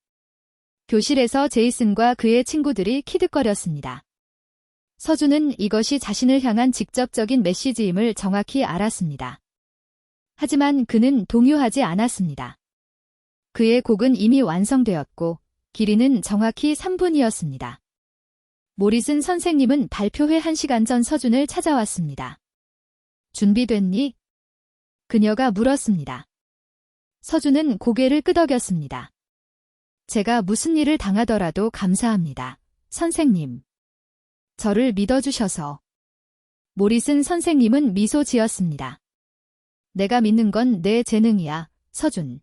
교실에서 제이슨과 그의 친구들이 키득거렸습니다. 서준은 이것이 자신을 향한 직접적인 메시지임을 정확히 알았습니다. 하지만 그는 동요하지 않았습니다. 그의 곡은 이미 완성되었고 길이는 정확히 3분이었습니다. 모리슨 선생님은 발표회 1시간 전 서준을 찾아왔습니다. 준비됐니? 그녀가 물었습니다. 서준은 고개를 끄덕였습니다. 제가 무슨 일을 당하더라도 감사합니다, 선생님. 저를 믿어주셔서. 모리슨 선생님은 미소 지었습니다. 내가 믿는 건 내 재능이야, 서준.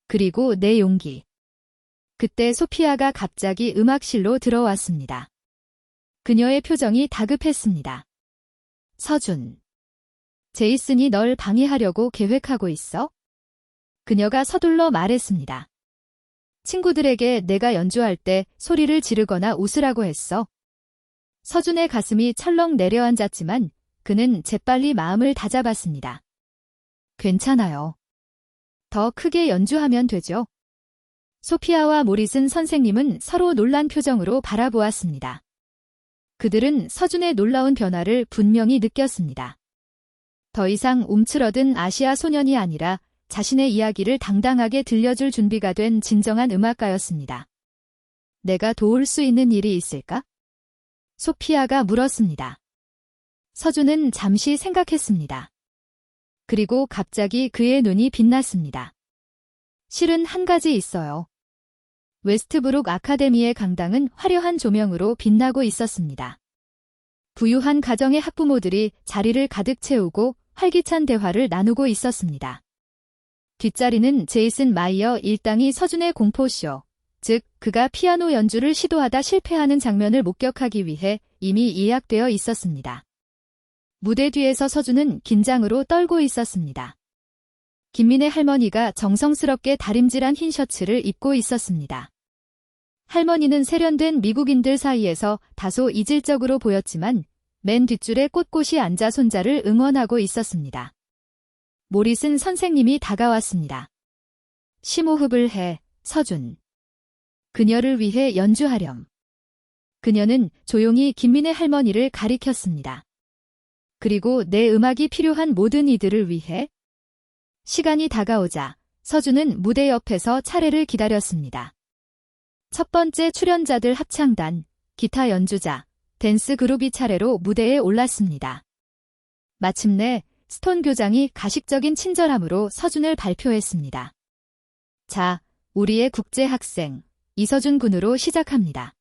그리고 내 용기. 그때 소피아가 갑자기 음악실로 들어왔습니다. 그녀의 표정이 다급했습니다. 서준. 제이슨이 널 방해하려고 계획하고 있어? 그녀가 서둘러 말했습니다. 친구들에게 내가 연주할 때 소리를 지르거나 웃으라고 했어. 서준의 가슴이 철렁 내려앉았지만 그는 재빨리 마음을 다잡았습니다. 괜찮아요. 더 크게 연주하면 되죠. 소피아와 모리슨 선생님은 서로 놀란 표정으로 바라보았습니다. 그들은 서준의 놀라운 변화를 분명히 느꼈습니다. 더 이상 움츠러든 아시아 소년이 아니라 자신의 이야기를 당당하게 들려줄 준비가 된 진정한 음악가였습니다. 내가 도울 수 있는 일이 있을까? 소피아가 물었습니다. 서준은 잠시 생각했습니다. 그리고 갑자기 그의 눈이 빛났습니다. 실은 한 가지 있어요. 웨스트브룩 아카데미의 강당은 화려한 조명으로 빛나고 있었습니다. 부유한 가정의 학부모들이 자리를 가득 채우고 활기찬 대화를 나누고 있었습니다. 뒷자리는 제이슨 마이어 일당이 서준의 공포쇼, 즉 그가 피아노 연주를 시도하다 실패하는 장면을 목격하기 위해 이미 예약되어 있었습니다. 무대 뒤에서 서준은 긴장으로 떨고 있었습니다. 김민의 할머니가 정성스럽게 다림질한 흰 셔츠를 입고 있었습니다. 할머니는 세련된 미국인들 사이에서 다소 이질적으로 보였지만 맨 뒷줄에 꼿꼿이 앉아 손자를 응원하고 있었습니다. 모리슨 선생님이 다가왔습니다. 심호흡을 해, 서준. 그녀를 위해 연주하렴. 그녀는 조용히 김민의 할머니를 가리켰습니다. 그리고 내 음악이 필요한 모든 이들을 위해. 시간이 다가오자 서준은 무대 옆에서 차례를 기다렸습니다. 첫 번째 출연자들 합창단, 기타 연주자, 댄스 그룹이 차례로 무대에 올랐습니다. 마침내 스톤 교장이 가식적인 친절함으로 서준을 발표했습니다. 자, 우리의 국제 학생, 이서준 군으로 시작합니다.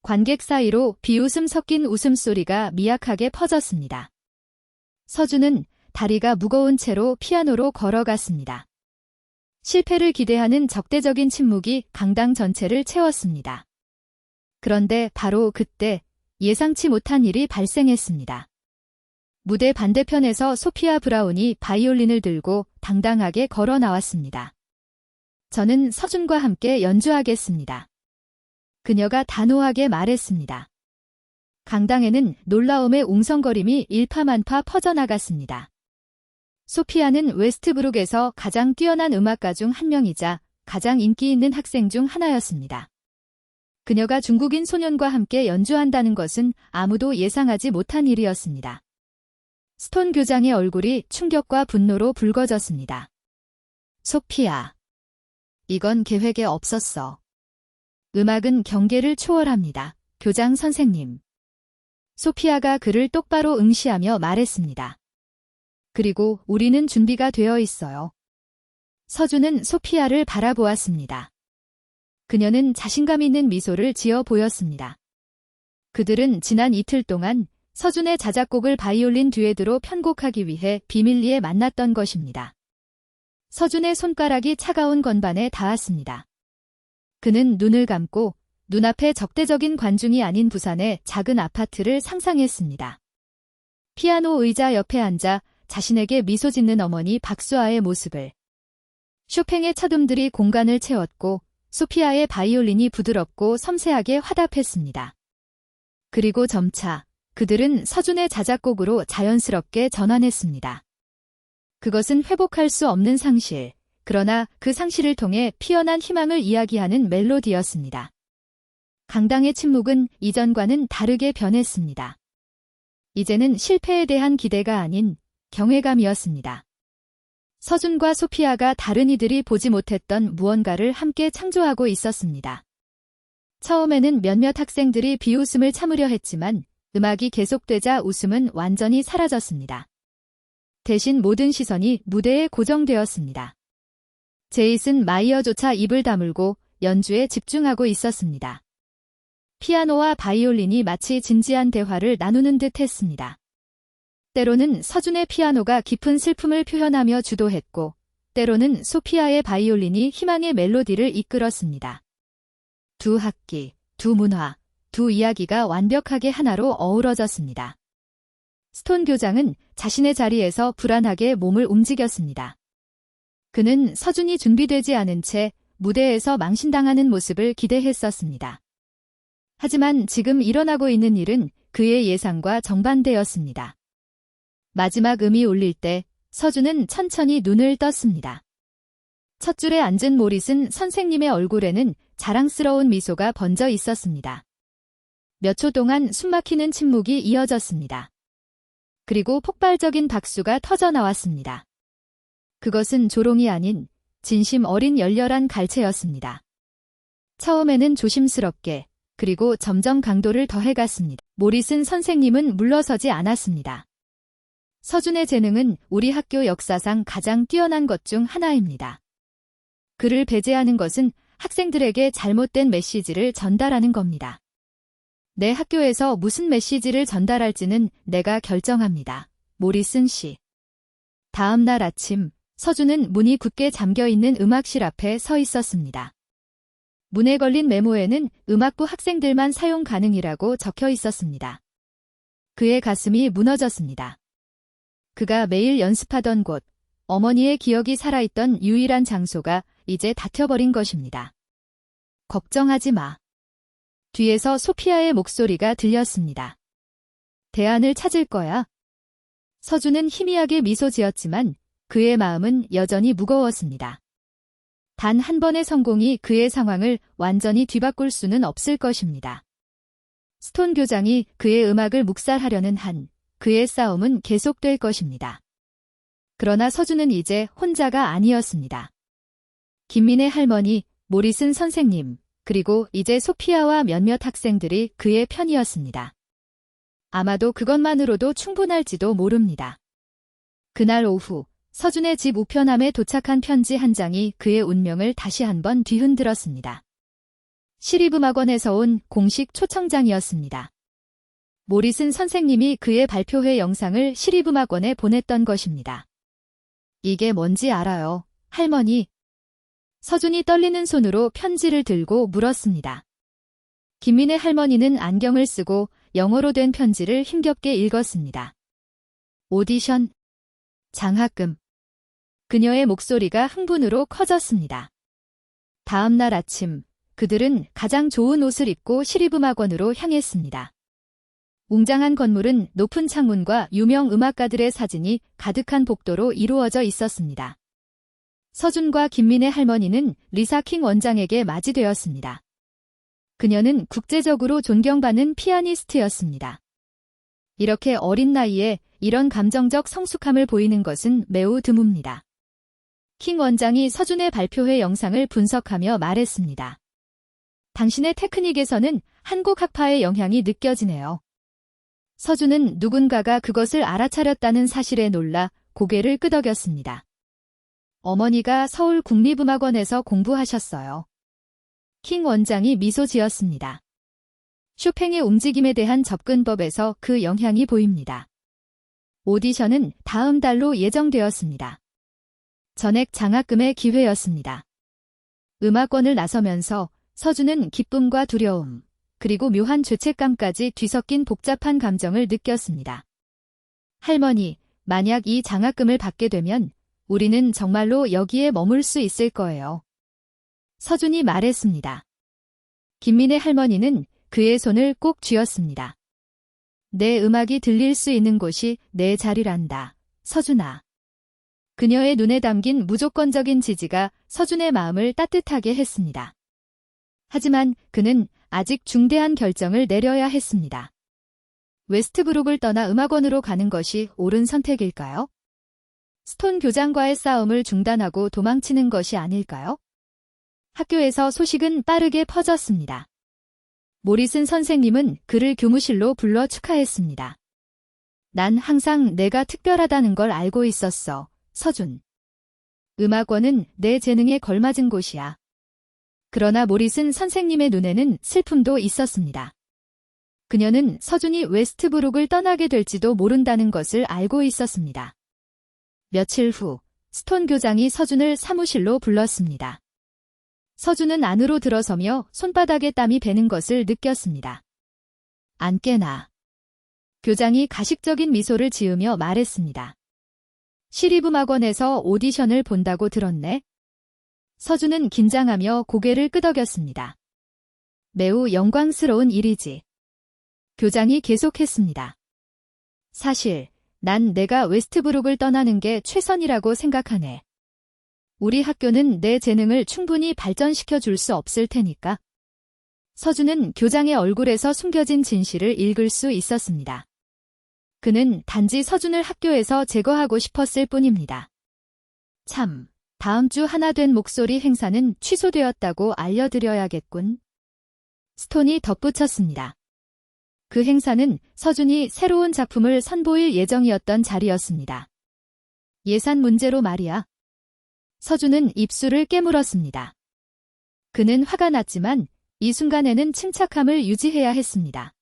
관객 사이로 비웃음 섞인 웃음소리가 미약하게 퍼졌습니다. 서준은 다리가 무거운 채로 피아노로 걸어갔습니다. 실패를 기대하는 적대적인 침묵이 강당 전체를 채웠습니다. 그런데 바로 그때 예상치 못한 일이 발생했습니다. 무대 반대편에서 소피아 브라운이 바이올린을 들고 당당하게 걸어 나왔습니다. 저는 서준과 함께 연주하겠습니다. 그녀가 단호하게 말했습니다. 강당에는 놀라움의 웅성거림이 일파만파 퍼져나갔습니다. 소피아는 웨스트브룩에서 가장 뛰어난 음악가 중 한 명이자 가장 인기 있는 학생 중 하나였습니다. 그녀가 중국인 소년과 함께 연주한다는 것은 아무도 예상하지 못한 일이었습니다. 스톤 교장의 얼굴이 충격과 분노로 붉어졌습니다. 소피아. 이건 계획에 없었어. 음악은 경계를 초월합니다. 교장 선생님. 소피아가 그를 똑바로 응시하며 말했습니다. 그리고 우리는 준비가 되어 있어요. 서준은 소피아를 바라보았습니다. 그녀는 자신감 있는 미소를 지어 보였습니다. 그들은 지난 이틀 동안 서준의 자작곡을 바이올린 듀엣으로 편곡하기 위해 비밀리에 만났던 것입니다. 서준의 손가락이 차가운 건반에 닿았습니다. 그는 눈을 감고 눈앞에 적대적인 관중이 아닌 부산의 작은 아파트를 상상했습니다. 피아노 의자 옆에 앉아 자신에게 미소 짓는 어머니 박수아의 모습을. 쇼팽의 차둠들이 공간을 채웠고 소피아의 바이올린이 부드럽고 섬세하게 화답했습니다. 그리고 점차 그들은 서준의 자작곡으로 자연스럽게 전환했습니다. 그것은 회복할 수 없는 상실, 그러나 그 상실을 통해 피어난 희망을 이야기하는 멜로디였습니다. 강당의 침묵은 이전과는 다르게 변했습니다. 이제는 실패에 대한 기대가 아닌 경외감이었습니다. 서준과 소피아가 다른 이들이 보지 못했던 무언가를 함께 창조하고 있었습니다. 처음에는 몇몇 학생들이 비웃음을 참으려 했지만 음악이 계속되자 웃음은 완전히 사라졌습니다. 대신 모든 시선이 무대에 고정되었습니다. 제이슨 마이어조차 입을 다물고 연주에 집중하고 있었습니다. 피아노와 바이올린이 마치 진지한 대화를 나누는 듯 했습니다. 때로는 서준의 피아노가 깊은 슬픔을 표현하며 주도했고, 때로는 소피아의 바이올린이 희망의 멜로디를 이끌었습니다. 두 학기, 두 문화, 두 이야기가 완벽하게 하나로 어우러졌습니다. 스톤 교장은 자신의 자리에서 불안하게 몸을 움직였습니다. 그는 서준이 준비되지 않은 채 무대에서 망신당하는 모습을 기대했었습니다. 하지만 지금 일어나고 있는 일은 그의 예상과 정반대였습니다. 마지막 음이 울릴 때 서준은 천천히 눈을 떴습니다. 첫 줄에 앉은 모릿은 선생님의 얼굴에는 자랑스러운 미소가 번져 있었습니다. 몇 초 동안 숨막히는 침묵이 이어졌습니다. 그리고 폭발적인 박수가 터져 나왔습니다. 그것은 조롱이 아닌 진심 어린 열렬한 갈채였습니다. 처음에는 조심스럽게, 그리고 점점 강도를 더해갔습니다. 모리슨 선생님은 물러서지 않았습니다. 서준의 재능은 우리 학교 역사상 가장 뛰어난 것 중 하나입니다. 그를 배제하는 것은 학생들에게 잘못된 메시지를 전달하는 겁니다. 내 학교에서 무슨 메시지를 전달할지는 내가 결정합니다. 모리슨 씨. 다음 날 아침, 서준은 문이 굳게 잠겨있는 음악실 앞에 서 있었습니다. 문에 걸린 메모에는 음악부 학생들만 사용 가능이라고 적혀 있었습니다. 그의 가슴이 무너졌습니다. 그가 매일 연습하던 곳, 어머니의 기억이 살아있던 유일한 장소가 이제 닫혀버린 것입니다. 걱정하지 마. 뒤에서 소피아의 목소리가 들렸습니다. 대안을 찾을 거야. 서준은 희미하게 미소 지었지만 그의 마음은 여전히 무거웠습니다. 단 한 번의 성공이 그의 상황을 완전히 뒤바꿀 수는 없을 것입니다. 스톤 교장이 그의 음악을 묵살하려는 한 그의 싸움은 계속될 것입니다. 그러나 서준은 이제 혼자가 아니었습니다. 김민의 할머니, 모리슨 선생님, 그리고 이제 소피아와 몇몇 학생들이 그의 편이었습니다. 아마도 그것만으로도 충분할지도 모릅니다. 그날 오후, 서준의 집 우편함에 도착한 편지 한 장이 그의 운명을 다시 한번 뒤흔들었습니다. 시립음악원에서 온 공식 초청장이었습니다. 모리슨 선생님이 그의 발표회 영상을 시립음악원에 보냈던 것입니다. 이게 뭔지 알아요, 할머니? 서준이 떨리는 손으로 편지를 들고 물었습니다. 김민의 할머니는 안경을 쓰고 영어로 된 편지를 힘겹게 읽었습니다. 오디션, 장학금. 그녀의 목소리가 흥분으로 커졌습니다. 다음 날 아침, 그들은 가장 좋은 옷을 입고 시립음악원으로 향했습니다. 웅장한 건물은 높은 창문과 유명 음악가들의 사진이 가득한 복도로 이루어져 있었습니다. 서준과 김민의 할머니는 리사 킹 원장에게 맞이되었습니다. 그녀는 국제적으로 존경받는 피아니스트였습니다. 이렇게 어린 나이에 이런 감정적 성숙함을 보이는 것은 매우 드뭅니다. 킹 원장이 서준의 발표회 영상을 분석하며 말했습니다. 당신의 테크닉에서는 한국 학파의 영향이 느껴지네요. 서준은 누군가가 그것을 알아차렸다는 사실에 놀라 고개를 끄덕였습니다. 어머니가 서울 국립음악원에서 공부하셨어요. 킹 원장이 미소 지었습니다. 쇼팽의 움직임에 대한 접근법에서 그 영향이 보입니다. 오디션은 다음 달로 예정되었습니다. 전액 장학금의 기회였습니다. 음악원을 나서면서 서준은 기쁨과 두려움, 그리고 묘한 죄책감까지 뒤섞인 복잡한 감정을 느꼈습니다. 할머니, 만약 이 장학금을 받게 되면 우리는 정말로 여기에 머물 수 있을 거예요. 서준이 말했습니다. 김민의 할머니는 그의 손을 꼭 쥐었습니다. 내 음악이 들릴 수 있는 곳이 내 자리란다, 서준아. 그녀의 눈에 담긴 무조건적인 지지가 서준의 마음을 따뜻하게 했습니다. 하지만 그는 아직 중대한 결정을 내려야 했습니다. 웨스트브룩을 떠나 음악원으로 가는 것이 옳은 선택일까요? 스톤 교장과의 싸움을 중단하고 도망치는 것이 아닐까요? 학교에서 소식은 빠르게 퍼졌습니다. 모리슨 선생님은 그를 교무실로 불러 축하했습니다. 난 항상 내가 특별하다는 걸 알고 있었어, 서준. 음악원은 내 재능에 걸맞은 곳이야. 그러나 모리슨 선생님의 눈에는 슬픔도 있었습니다. 그녀는 서준이 웨스트브룩을 떠나게 될지도 모른다는 것을 알고 있었습니다. 며칠 후, 스톤 교장이 서준을 사무실로 불렀습니다. 서준은 안으로 들어서며 손바닥에 땀이 배는 것을 느꼈습니다. 안 깨나. 교장이 가식적인 미소를 지으며 말했습니다. 시립음악원에서 오디션을 본다고 들었네. 서준은 긴장하며 고개를 끄덕였습니다. 매우 영광스러운 일이지. 교장이 계속했습니다. 사실 난 내가 웨스트브룩을 떠나는 게 최선이라고 생각하네. 우리 학교는 내 재능을 충분히 발전시켜 줄 수 없을 테니까. 서준은 교장의 얼굴에서 숨겨진 진실을 읽을 수 있었습니다. 그는 단지 서준을 학교에서 제거하고 싶었을 뿐입니다. 참, 다음 주 하나 된 목소리 행사는 취소되었다고 알려드려야겠군. 스톤이 덧붙였습니다. 그 행사는 서준이 새로운 작품을 선보일 예정이었던 자리였습니다. 예산 문제로 말이야. 서준은 입술을 깨물었습니다. 그는 화가 났지만 이 순간에는 침착함을 유지해야 했습니다.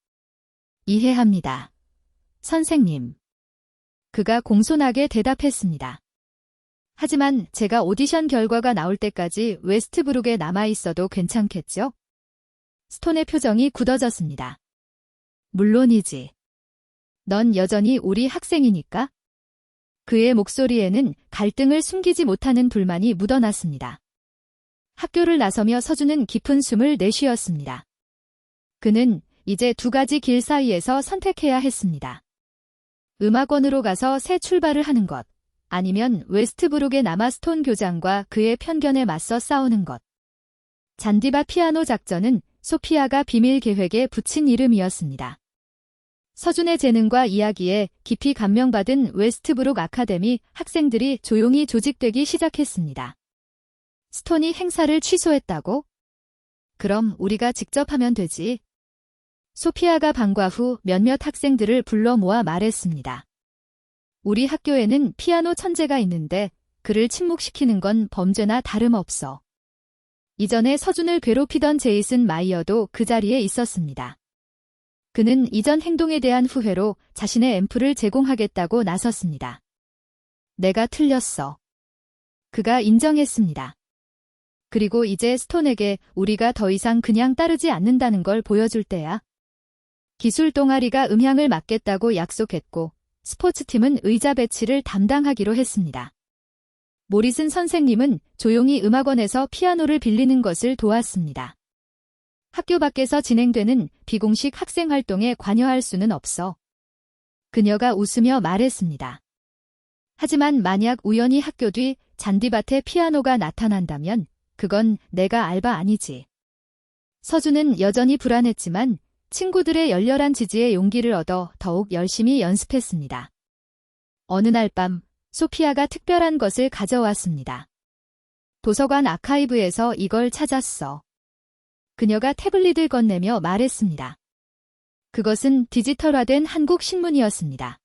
이해합니다. 선생님. 그가 공손하게 대답했습니다. 하지만 제가 오디션 결과가 나올 때까지 웨스트브룩에 남아있어도 괜찮겠죠? 스톤의 표정이 굳어졌습니다. 물론이지. 넌 여전히 우리 학생이니까? 그의 목소리에는 갈등을 숨기지 못하는 불만이 묻어났습니다. 학교를 나서며 서준은 깊은 숨을 내쉬었습니다. 그는 이제 두 가지 길 사이에서 선택해야 했습니다. 음악원으로 가서 새 출발을 하는 것, 아니면 웨스트브룩에 남아 스톤 교장과 그의 편견에 맞서 싸우는 것. 잔디밭 피아노 작전은 소피아가 비밀 계획에 붙인 이름이었습니다. 서준의 재능과 이야기에 깊이 감명받은 웨스트브룩 아카데미 학생들이 조용히 조직되기 시작했습니다. 스톤이 행사를 취소했다고? 그럼 우리가 직접 하면 되지. 소피아가 방과 후 몇몇 학생들을 불러 모아 말했습니다. 우리 학교에는 피아노 천재가 있는데 그를 침묵시키는 건 범죄나 다름없어. 이전에 서준을 괴롭히던 제이슨 마이어도 그 자리에 있었습니다. 그는 이전 행동에 대한 후회로 자신의 앰프를 제공하겠다고 나섰습니다. 내가 틀렸어. 그가 인정했습니다. 그리고 이제 스톤에게 우리가 더 이상 그냥 따르지 않는다는 걸 보여줄 때야. 기술 동아리가 음향을 맡겠다고 약속했고 스포츠팀은 의자 배치를 담당하기로 했습니다. 모리슨 선생님은 조용히 음악원에서 피아노를 빌리는 것을 도왔습니다. 학교 밖에서 진행되는 비공식 학생 활동에 관여할 수는 없어. 그녀가 웃으며 말했습니다. 하지만 만약 우연히 학교 뒤 잔디밭에 피아노가 나타난다면 그건 내가 알바 아니지. 서준은 여전히 불안했지만 친구들의 열렬한 지지에 용기를 얻어 더욱 열심히 연습했습니다. 어느 날 밤 소피아가 특별한 것을 가져왔습니다. 도서관 아카이브에서 이걸 찾았어. 그녀가 태블릿을 건네며 말했습니다. 그것은 디지털화된 한국 신문이었습니다.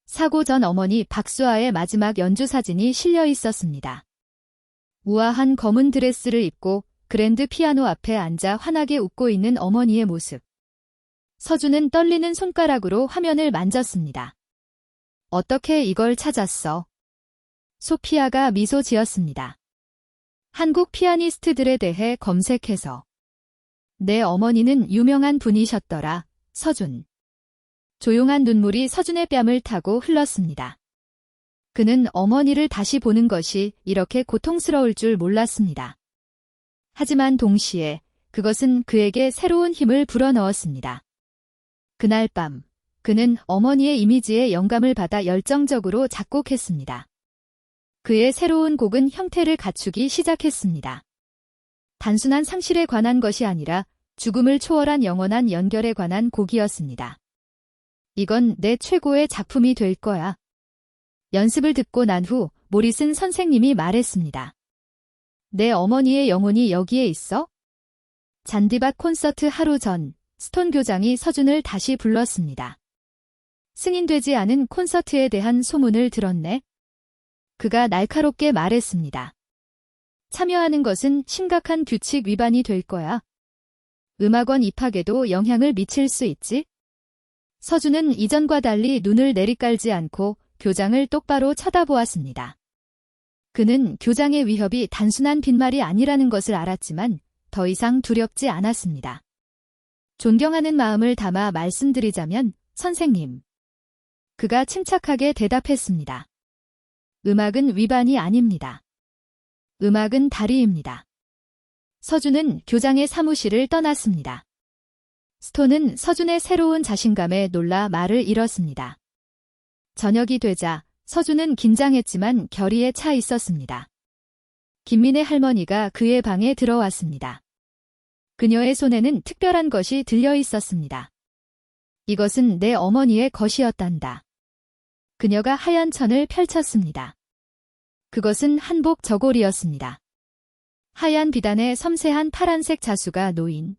사고 전 어머니 박수아의 마지막 연주 사진이 실려 있었습니다. 우아한 검은 드레스를 입고 그랜드 피아노 앞에 앉아 환하게 웃고 있는 어머니의 모습. 서준은 떨리는 손가락으로 화면을 만졌습니다. 어떻게 이걸 찾았어? 소피아가 미소 지었습니다. 한국 피아니스트들에 대해 검색해서. 내 어머니는 유명한 분이셨더라, 서준. 조용한 눈물이 서준의 뺨을 타고 흘렀습니다. 그는 어머니를 다시 보는 것이 이렇게 고통스러울 줄 몰랐습니다. 하지만 동시에 그것은 그에게 새로운 힘을 불어넣었습니다. 그날 밤, 그는 어머니의 이미지에 영감을 받아 열정적으로 작곡했습니다. 그의 새로운 곡은 형태를 갖추기 시작했습니다. 단순한 상실에 관한 것이 아니라 죽음을 초월한 영원한 연결에 관한 곡이었습니다. 이건 내 최고의 작품이 될 거야. 연습을 듣고 난 후 모리슨 선생님이 말했습니다. 내 어머니의 영혼이 여기에 있어? 잔디밭 콘서트 하루 전 스톤 교장이 서준을 다시 불렀습니다. 승인되지 않은 콘서트에 대한 소문을 들었네. 그가 날카롭게 말했습니다. 참여하는 것은 심각한 규칙 위반이 될 거야. 음악원 입학에도 영향을 미칠 수 있지? 서준은 이전과 달리 눈을 내리깔지 않고 교장을 똑바로 쳐다보았습니다. 그는 교장의 위협이 단순한 빈말이 아니라는 것을 알았지만 더 이상 두렵지 않았습니다. 존경하는 마음을 담아 말씀드리자면, 선생님. 그가 침착하게 대답했습니다. 음악은 위반이 아닙니다. 음악은 다리입니다. 서준은 교장의 사무실을 떠났습니다. 스톤은 서준의 새로운 자신감에 놀라 말을 잃었습니다. 저녁이 되자 서준은 긴장했지만 결의에 차 있었습니다. 김민의 할머니가 그의 방에 들어왔습니다. 그녀의 손에는 특별한 것이 들려 있었습니다. 이것은 내 어머니의 것이었단다. 그녀가 하얀 천을 펼쳤습니다. 그것은 한복 저고리였습니다. 하얀 비단에 섬세한 파란색 자수가 놓인.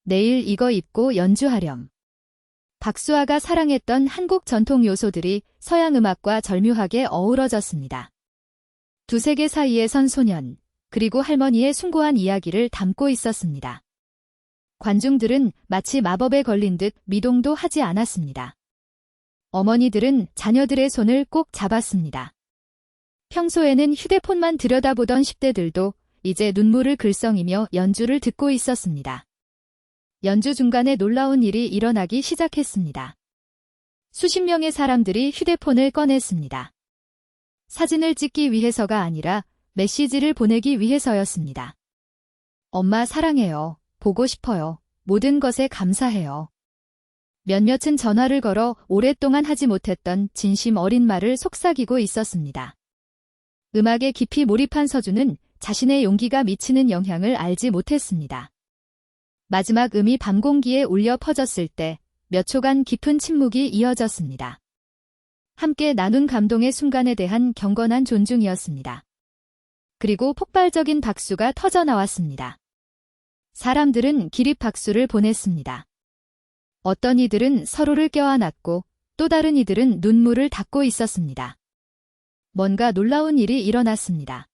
내일 이거 입고 연주하렴. 박수아가 사랑했던 한국 전통 요소들이 서양 음악과 절묘하게 어우러졌습니다. 두 세계 사이에 선 소년, 그리고 할머니의 숭고한 이야기를 담고 있었습니다. 관중들은 마치 마법에 걸린 듯 미동도 하지 않았습니다. 어머니들은 자녀들의 손을 꼭 잡았습니다. 평소에는 휴대폰만 들여다보던 10대들도 이제 눈물을 글썽이며 연주를 듣고 있었습니다. 연주 중간에 놀라운 일이 일어나기 시작했습니다. 수십 명의 사람들이 휴대폰을 꺼냈습니다. 사진을 찍기 위해서가 아니라 메시지를 보내기 위해서였습니다. 엄마 사랑해요. 보고 싶어요. 모든 것에 감사해요. 몇몇은 전화를 걸어 오랫동안 하지 못했던 진심 어린 말을 속삭이고 있었습니다. 음악에 깊이 몰입한 서준은 자신의 용기가 미치는 영향을 알지 못했습니다. 마지막 음이 밤 공기에 울려 퍼졌을 때 몇 초간 깊은 침묵이 이어졌습니다. 함께 나눈 감동의 순간에 대한 경건한 존중이었습니다. 그리고 폭발적인 박수가 터져 나왔습니다. 사람들은 기립 박수를 보냈습니다. 어떤 이들은 서로를 껴안았고 또 다른 이들은 눈물을 닦고 있었습니다. 뭔가 놀라운 일이 일어났습니다.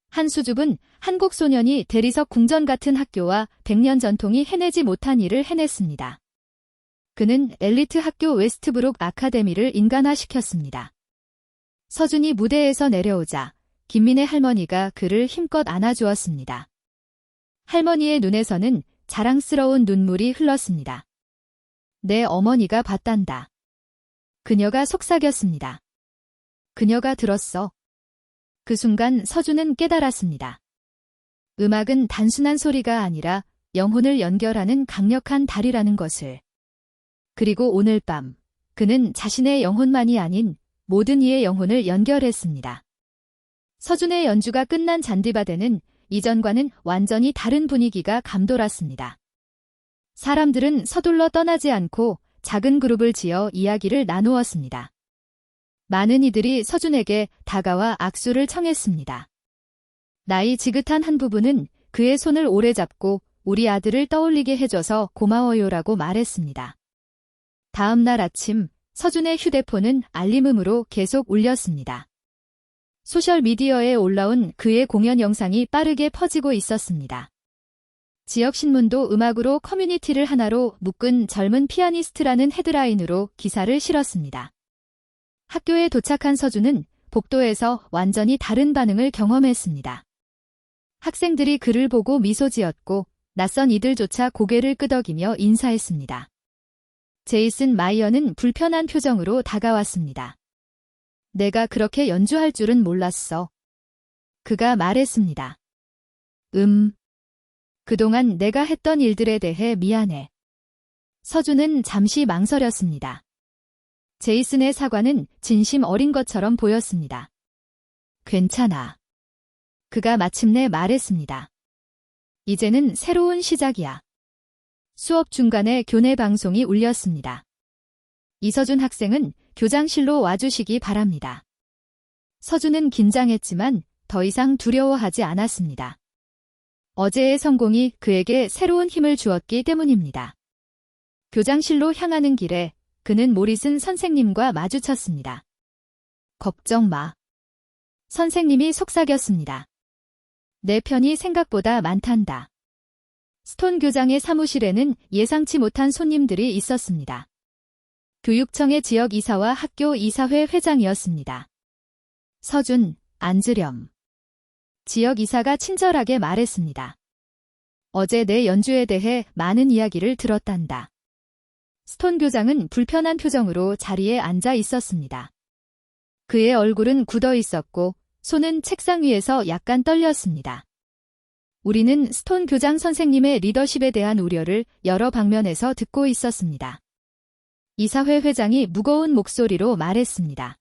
한 수줍은 한국 소년이 대리석 궁전 같은 학교와 100년 전통이 해내지 못한 일을 해냈습니다. 그는 엘리트 학교 웨스트브룩 아카데미를 인간화시켰습니다. 서준이 무대에서 내려오자 김민의 할머니가 그를 힘껏 안아주었습니다. 할머니의 눈에서는 자랑스러운 눈물이 흘렀습니다. 내 어머니가 봤단다. 그녀가 속삭였습니다. 그녀가 들었어. 그 순간 서준은 깨달았습니다. 음악은 단순한 소리가 아니라 영혼을 연결하는 강력한 달이라는 것을. 그리고 오늘 밤 그는 자신의 영혼만이 아닌 모든 이의 영혼을 연결했습니다. 서준의 연주가 끝난 잔디바대는 이전과는 완전히 다른 분위기가 감돌았습니다. 사람들은 서둘러 떠나지 않고 작은 그룹을 지어 이야기를 나누었습니다. 많은 이들이 서준에게 다가와 악수를 청했습니다. 나이 지긋한 한 부부는 그의 손을 오래 잡고 우리 아들을 떠올리게 해줘서 고마워요라고 말했습니다. 다음 날 아침 서준의 휴대폰은 알림음으로 계속 울렸습니다. 소셜미디어에 올라온 그의 공연 영상이 빠르게 퍼지고 있었습니다. 지역 신문도 음악으로 커뮤니티를 하나로 묶은 젊은 피아니스트라는 헤드라인으로 기사를 실었습니다. 학교에 도착한 서준은 복도에서 완전히 다른 반응을 경험했습니다. 학생들이 그를 보고 미소 지었고 낯선 이들조차 고개를 끄덕이며 인사했습니다. 제이슨 마이어는 불편한 표정으로 다가왔습니다. 내가 그렇게 연주할 줄은 몰랐어. 그가 말했습니다. 그동안 내가 했던 일들에 대해 미안해. 서준은 잠시 망설였습니다. 제이슨의 사과는 진심 어린 것처럼 보였습니다. 괜찮아. 그가 마침내 말했습니다. 이제는 새로운 시작이야. 수업 중간에 교내 방송이 울렸습니다. 이서준 학생은 교장실로 와주시기 바랍니다. 서준은 긴장했지만 더 이상 두려워하지 않았습니다. 어제의 성공이 그에게 새로운 힘을 주었기 때문입니다. 교장실로 향하는 길에 그는 모리슨 선생님과 마주쳤습니다. 걱정 마. 선생님이 속삭였습니다. 내 편이 생각보다 많단다. 스톤 교장의 사무실에는 예상치 못한 손님들이 있었습니다. 교육청의 지역 이사와 학교 이사회 회장이었습니다. 서준, 앉으렴. 지역 이사가 친절하게 말했습니다. 어제 내 연주에 대해 많은 이야기를 들었단다. 스톤 교장은 불편한 표정으로 자리에 앉아 있었습니다. 그의 얼굴은 굳어 있었고 손은 책상 위에서 약간 떨렸습니다. 우리는 스톤 교장 선생님의 리더십에 대한 우려를 여러 방면에서 듣고 있었습니다. 이사회 회장이 무거운 목소리로 말했습니다.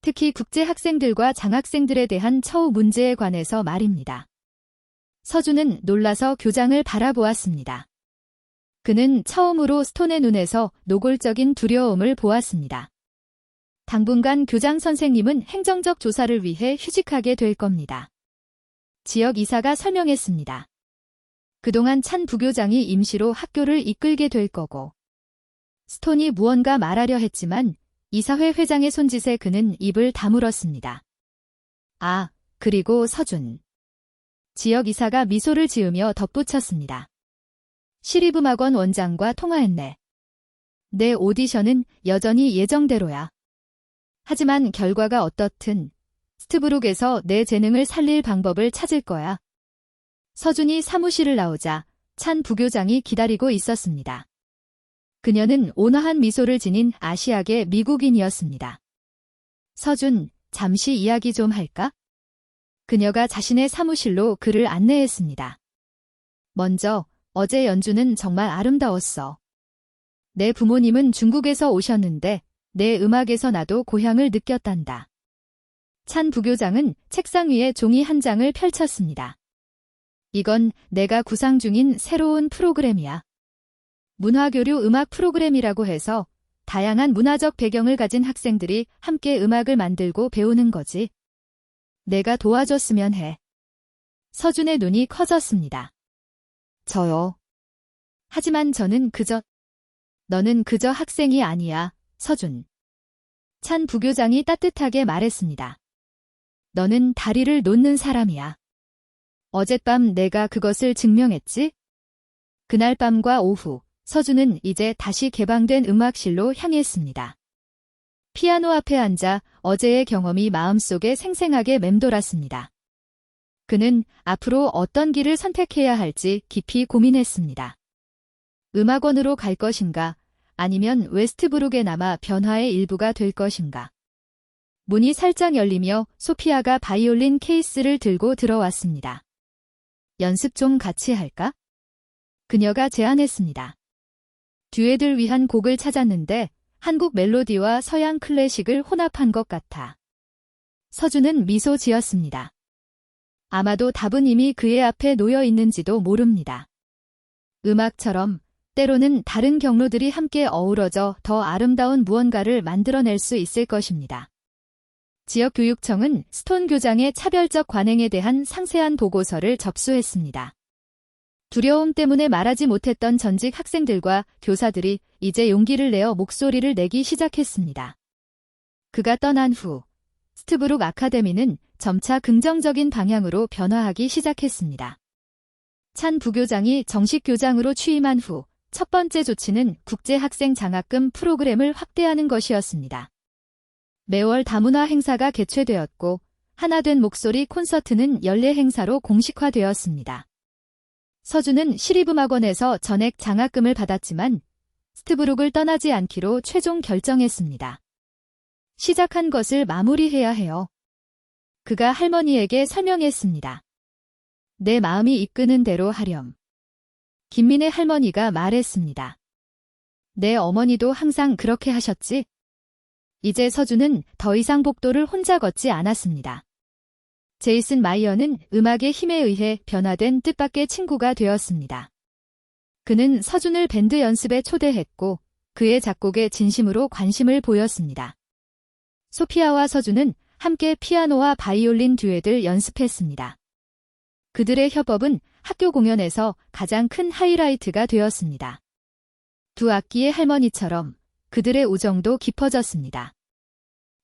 특히 국제 학생들과 장학생들에 대한 처우 문제에 관해서 말입니다. 서준은 놀라서 교장을 바라보았습니다. 그는 처음으로 스톤의 눈에서 노골적인 두려움을 보았습니다. 당분간 교장 선생님은 행정적 조사를 위해 휴직하게 될 겁니다. 지역 이사가 설명했습니다. 그동안 찬 부교장이 임시로 학교를 이끌게 될 거고. 스톤이 무언가 말하려 했지만 이사회 회장의 손짓에 그는 입을 다물었습니다. 아, 그리고 서준. 지역 이사가 미소를 지으며 덧붙였습니다. 시립음악원 원장과 통화했네. 내 오디션은 여전히 예정대로야. 하지만 결과가 어떻든 스트브룩에서 내 재능을 살릴 방법을 찾을 거야. 서준이 사무실을 나오자 찬 부교장이 기다리고 있었습니다. 그녀는 온화한 미소를 지닌 아시아계 미국인이었습니다. 서준, 잠시 이야기 좀 할까? 그녀가 자신의 사무실로 그를 안내했습니다. 먼저, 어제 연주는 정말 아름다웠어. 내 부모님은 중국에서 오셨는데 내 음악에서 나도 고향을 느꼈단다. 찬 부교장은 책상 위에 종이 한 장을 펼쳤습니다. 이건 내가 구상 중인 새로운 프로그램이야. 문화교류 음악 프로그램이라고 해서 다양한 문화적 배경을 가진 학생들이 함께 음악을 만들고 배우는 거지. 내가 도와줬으면 해. 서준의 눈이 커졌습니다. 저요. 하지만 너는 그저 학생이 아니야, 서준. 찬 부교장이 따뜻하게 말했습니다. 너는 다리를 놓는 사람이야. 어젯밤 내가 그것을 증명했지? 그날 밤과 오후, 서준은 이제 다시 개방된 음악실로 향했습니다. 피아노 앞에 앉아 어제의 경험이 마음속에 생생하게 맴돌았습니다. 그는 앞으로 어떤 길을 선택해야 할지 깊이 고민했습니다. 음악원으로 갈 것인가, 아니면 웨스트브룩에 남아 변화의 일부가 될 것인가. 문이 살짝 열리며 소피아가 바이올린 케이스를 들고 들어왔습니다. 연습 좀 같이 할까? 그녀가 제안했습니다. 듀엣을 위한 곡을 찾았는데 한국 멜로디와 서양 클래식을 혼합한 것 같아. 서준은 미소 지었습니다. 아마도 답은 이미 그의 앞에 놓여 있는지도 모릅니다. 음악처럼 때로는 다른 경로들이 함께 어우러져 더 아름다운 무언가를 만들어낼 수 있을 것입니다. 지역교육청은 스톤 교장의 차별적 관행에 대한 상세한 보고서를 접수했습니다. 두려움 때문에 말하지 못했던 전직 학생들과 교사들이 이제 용기를 내어 목소리를 내기 시작했습니다. 그가 떠난 후 스트브룩 아카데미는 점차 긍정적인 방향으로 변화하기 시작했습니다. 찬 부교장이 정식 교장으로 취임한 후 첫 번째 조치는 국제학생 장학금 프로그램을 확대하는 것이었습니다. 매월 다문화 행사가 개최되었고 하나된 목소리 콘서트는 연례 행사로 공식화되었습니다. 서준은 시립음악원에서 전액 장학금을 받았지만 스트브룩을 떠나지 않기로 최종 결정했습니다. 시작한 것을 마무리해야 해요. 그가 할머니에게 설명했습니다. 내 마음이 이끄는 대로 하렴. 김민의 할머니가 말했습니다. 내 어머니도 항상 그렇게 하셨지? 이제 서준은 더 이상 복도를 혼자 걷지 않았습니다. 제이슨 마이어는 음악의 힘에 의해 변화된 뜻밖의 친구가 되었습니다. 그는 서준을 밴드 연습에 초대했고 그의 작곡에 진심으로 관심을 보였습니다. 소피아와 서준은 함께 피아노와 바이올린 듀엣을 연습했습니다. 그들의 협업은 학교 공연에서 가장 큰 하이라이트가 되었습니다. 두 악기의 할머니처럼 그들의 우정도 깊어졌습니다.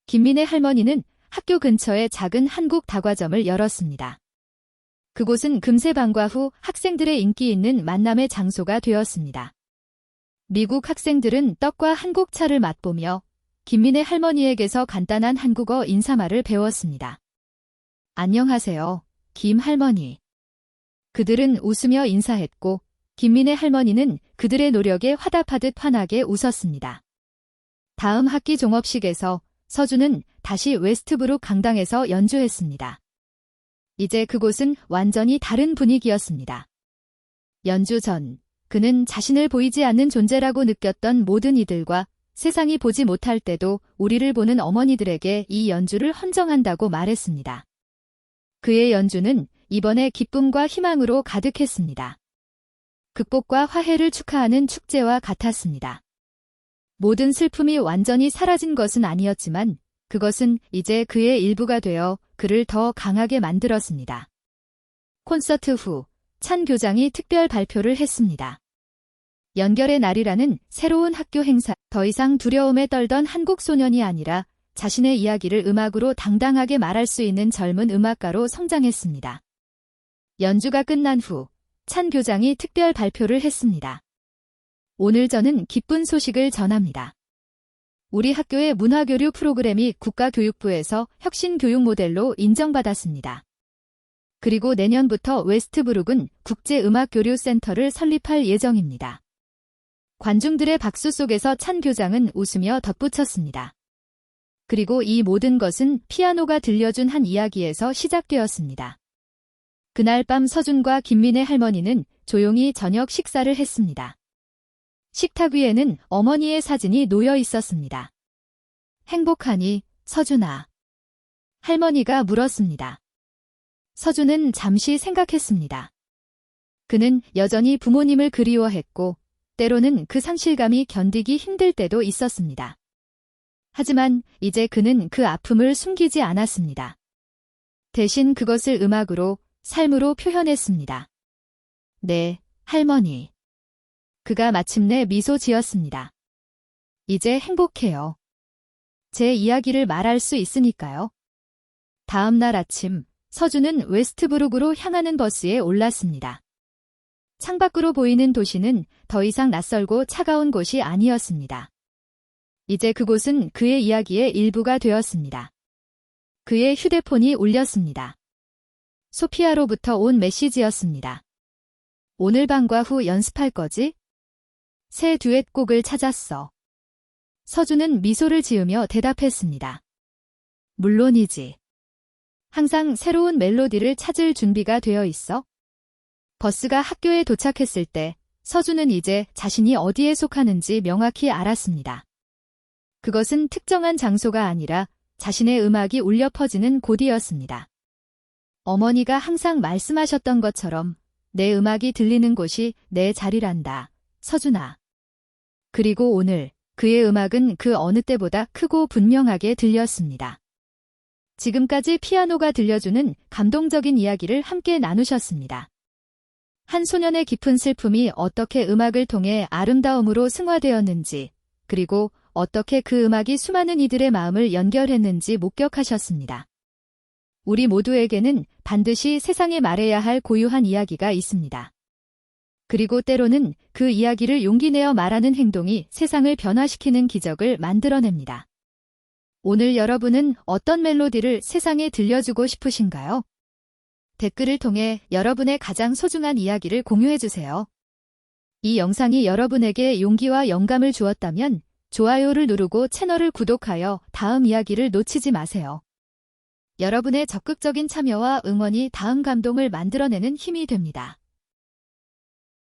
김민의 할머니는 학교 근처에 작은 한국 다과점을 열었습니다. 그곳은 금세 방과 후 학생들의 인기 있는 만남의 장소가 되었습니다. 미국 학생들은 떡과 한국 차를 맛보며 김민의 할머니에게서 간단한 한국어 인사말을 배웠습니다. 안녕하세요, 김 할머니. 그들은 웃으며 인사했고 김민의 할머니는 그들의 노력에 화답하듯 환하게 웃었습니다. 다음 학기 종업식에서 서준은 다시 웨스트브룩 강당에서 연주했습니다. 이제 그곳은 완전히 다른 분위기였습니다. 연주 전, 그는 자신을 보이지 않는 존재라고 느꼈던 모든 이들과 세상이 보지 못할 때도 우리를 보는 어머니들에게 이 연주를 헌정한다고 말했습니다. 그의 연주는 이번에 기쁨과 희망으로 가득했습니다. 극복과 화해를 축하하는 축제와 같았습니다. 모든 슬픔이 완전히 사라진 것은 아니었지만 그것은 이제 그의 일부가 되어 그를 더 강하게 만들었습니다. 콘서트 후 찬 교장이 특별 발표를 했습니다. 연결의 날이라는 새로운 학교 행사, 더 이상 두려움에 떨던 한국 소년이 아니라 자신의 이야기를 음악으로 당당하게 말할 수 있는 젊은 음악가로 성장했습니다. 연주가 끝난 후 찬 교장이 특별 발표를 했습니다. 오늘 저는 기쁜 소식을 전합니다. 우리 학교의 문화교류 프로그램이 국가교육부에서 혁신교육 모델로 인정받았습니다. 그리고 내년부터 웨스트브룩은 국제음악교류센터를 설립할 예정입니다. 관중들의 박수 속에서 찬 교장은 웃으며 덧붙였습니다. 그리고 이 모든 것은 피아노가 들려준 한 이야기에서 시작되었습니다. 그날 밤 서준과 김민의 할머니는 조용히 저녁 식사를 했습니다. 식탁 위에는 어머니의 사진이 놓여 있었습니다. 행복하니, 서준아? 할머니가 물었습니다. 서준은 잠시 생각했습니다. 그는 여전히 부모님을 그리워했고, 때로는 그 상실감이 견디기 힘들 때도 있었습니다. 하지만 이제 그는 그 아픔을 숨기지 않았습니다. 대신 그것을 음악으로, 삶으로 표현했습니다. 네, 할머니. 그가 마침내 미소 지었습니다. 이제 행복해요. 제 이야기를 말할 수 있으니까요. 다음 날 아침, 서준은 웨스트브룩으로 향하는 버스에 올랐습니다. 창밖으로 보이는 도시는 더 이상 낯설고 차가운 곳이 아니었습니다. 이제 그곳은 그의 이야기의 일부가 되었습니다. 그의 휴대폰이 울렸습니다. 소피아로부터 온 메시지였습니다. 오늘 방과 후 연습할 거지? 새 듀엣곡을 찾았어. 서준은 미소를 지으며 대답했습니다. 물론이지. 항상 새로운 멜로디를 찾을 준비가 되어 있어? 버스가 학교에 도착했을 때 서준은 이제 자신이 어디에 속하는지 명확히 알았습니다. 그것은 특정한 장소가 아니라 자신의 음악이 울려 퍼지는 곳이었습니다. 어머니가 항상 말씀하셨던 것처럼 내 음악이 들리는 곳이 내 자리란다, 서준아. 그리고 오늘 그의 음악은 그 어느 때보다 크고 분명하게 들렸습니다. 지금까지 피아노가 들려주는 감동적인 이야기를 함께 나누셨습니다. 한 소년의 깊은 슬픔이 어떻게 음악을 통해 아름다움으로 승화되었는지, 그리고 어떻게 그 음악이 수많은 이들의 마음을 연결했는지 목격하셨습니다. 우리 모두에게는 반드시 세상에 말해야 할 고유한 이야기가 있습니다. 그리고 때로는 그 이야기를 용기 내어 말하는 행동이 세상을 변화시키는 기적을 만들어냅니다. 오늘 여러분은 어떤 멜로디를 세상에 들려주고 싶으신가요? 댓글을 통해 여러분의 가장 소중한 이야기를 공유해주세요. 이 영상이 여러분에게 용기와 영감을 주었다면 좋아요를 누르고 채널을 구독하여 다음 이야기를 놓치지 마세요. 여러분의 적극적인 참여와 응원이 다음 감동을 만들어내는 힘이 됩니다.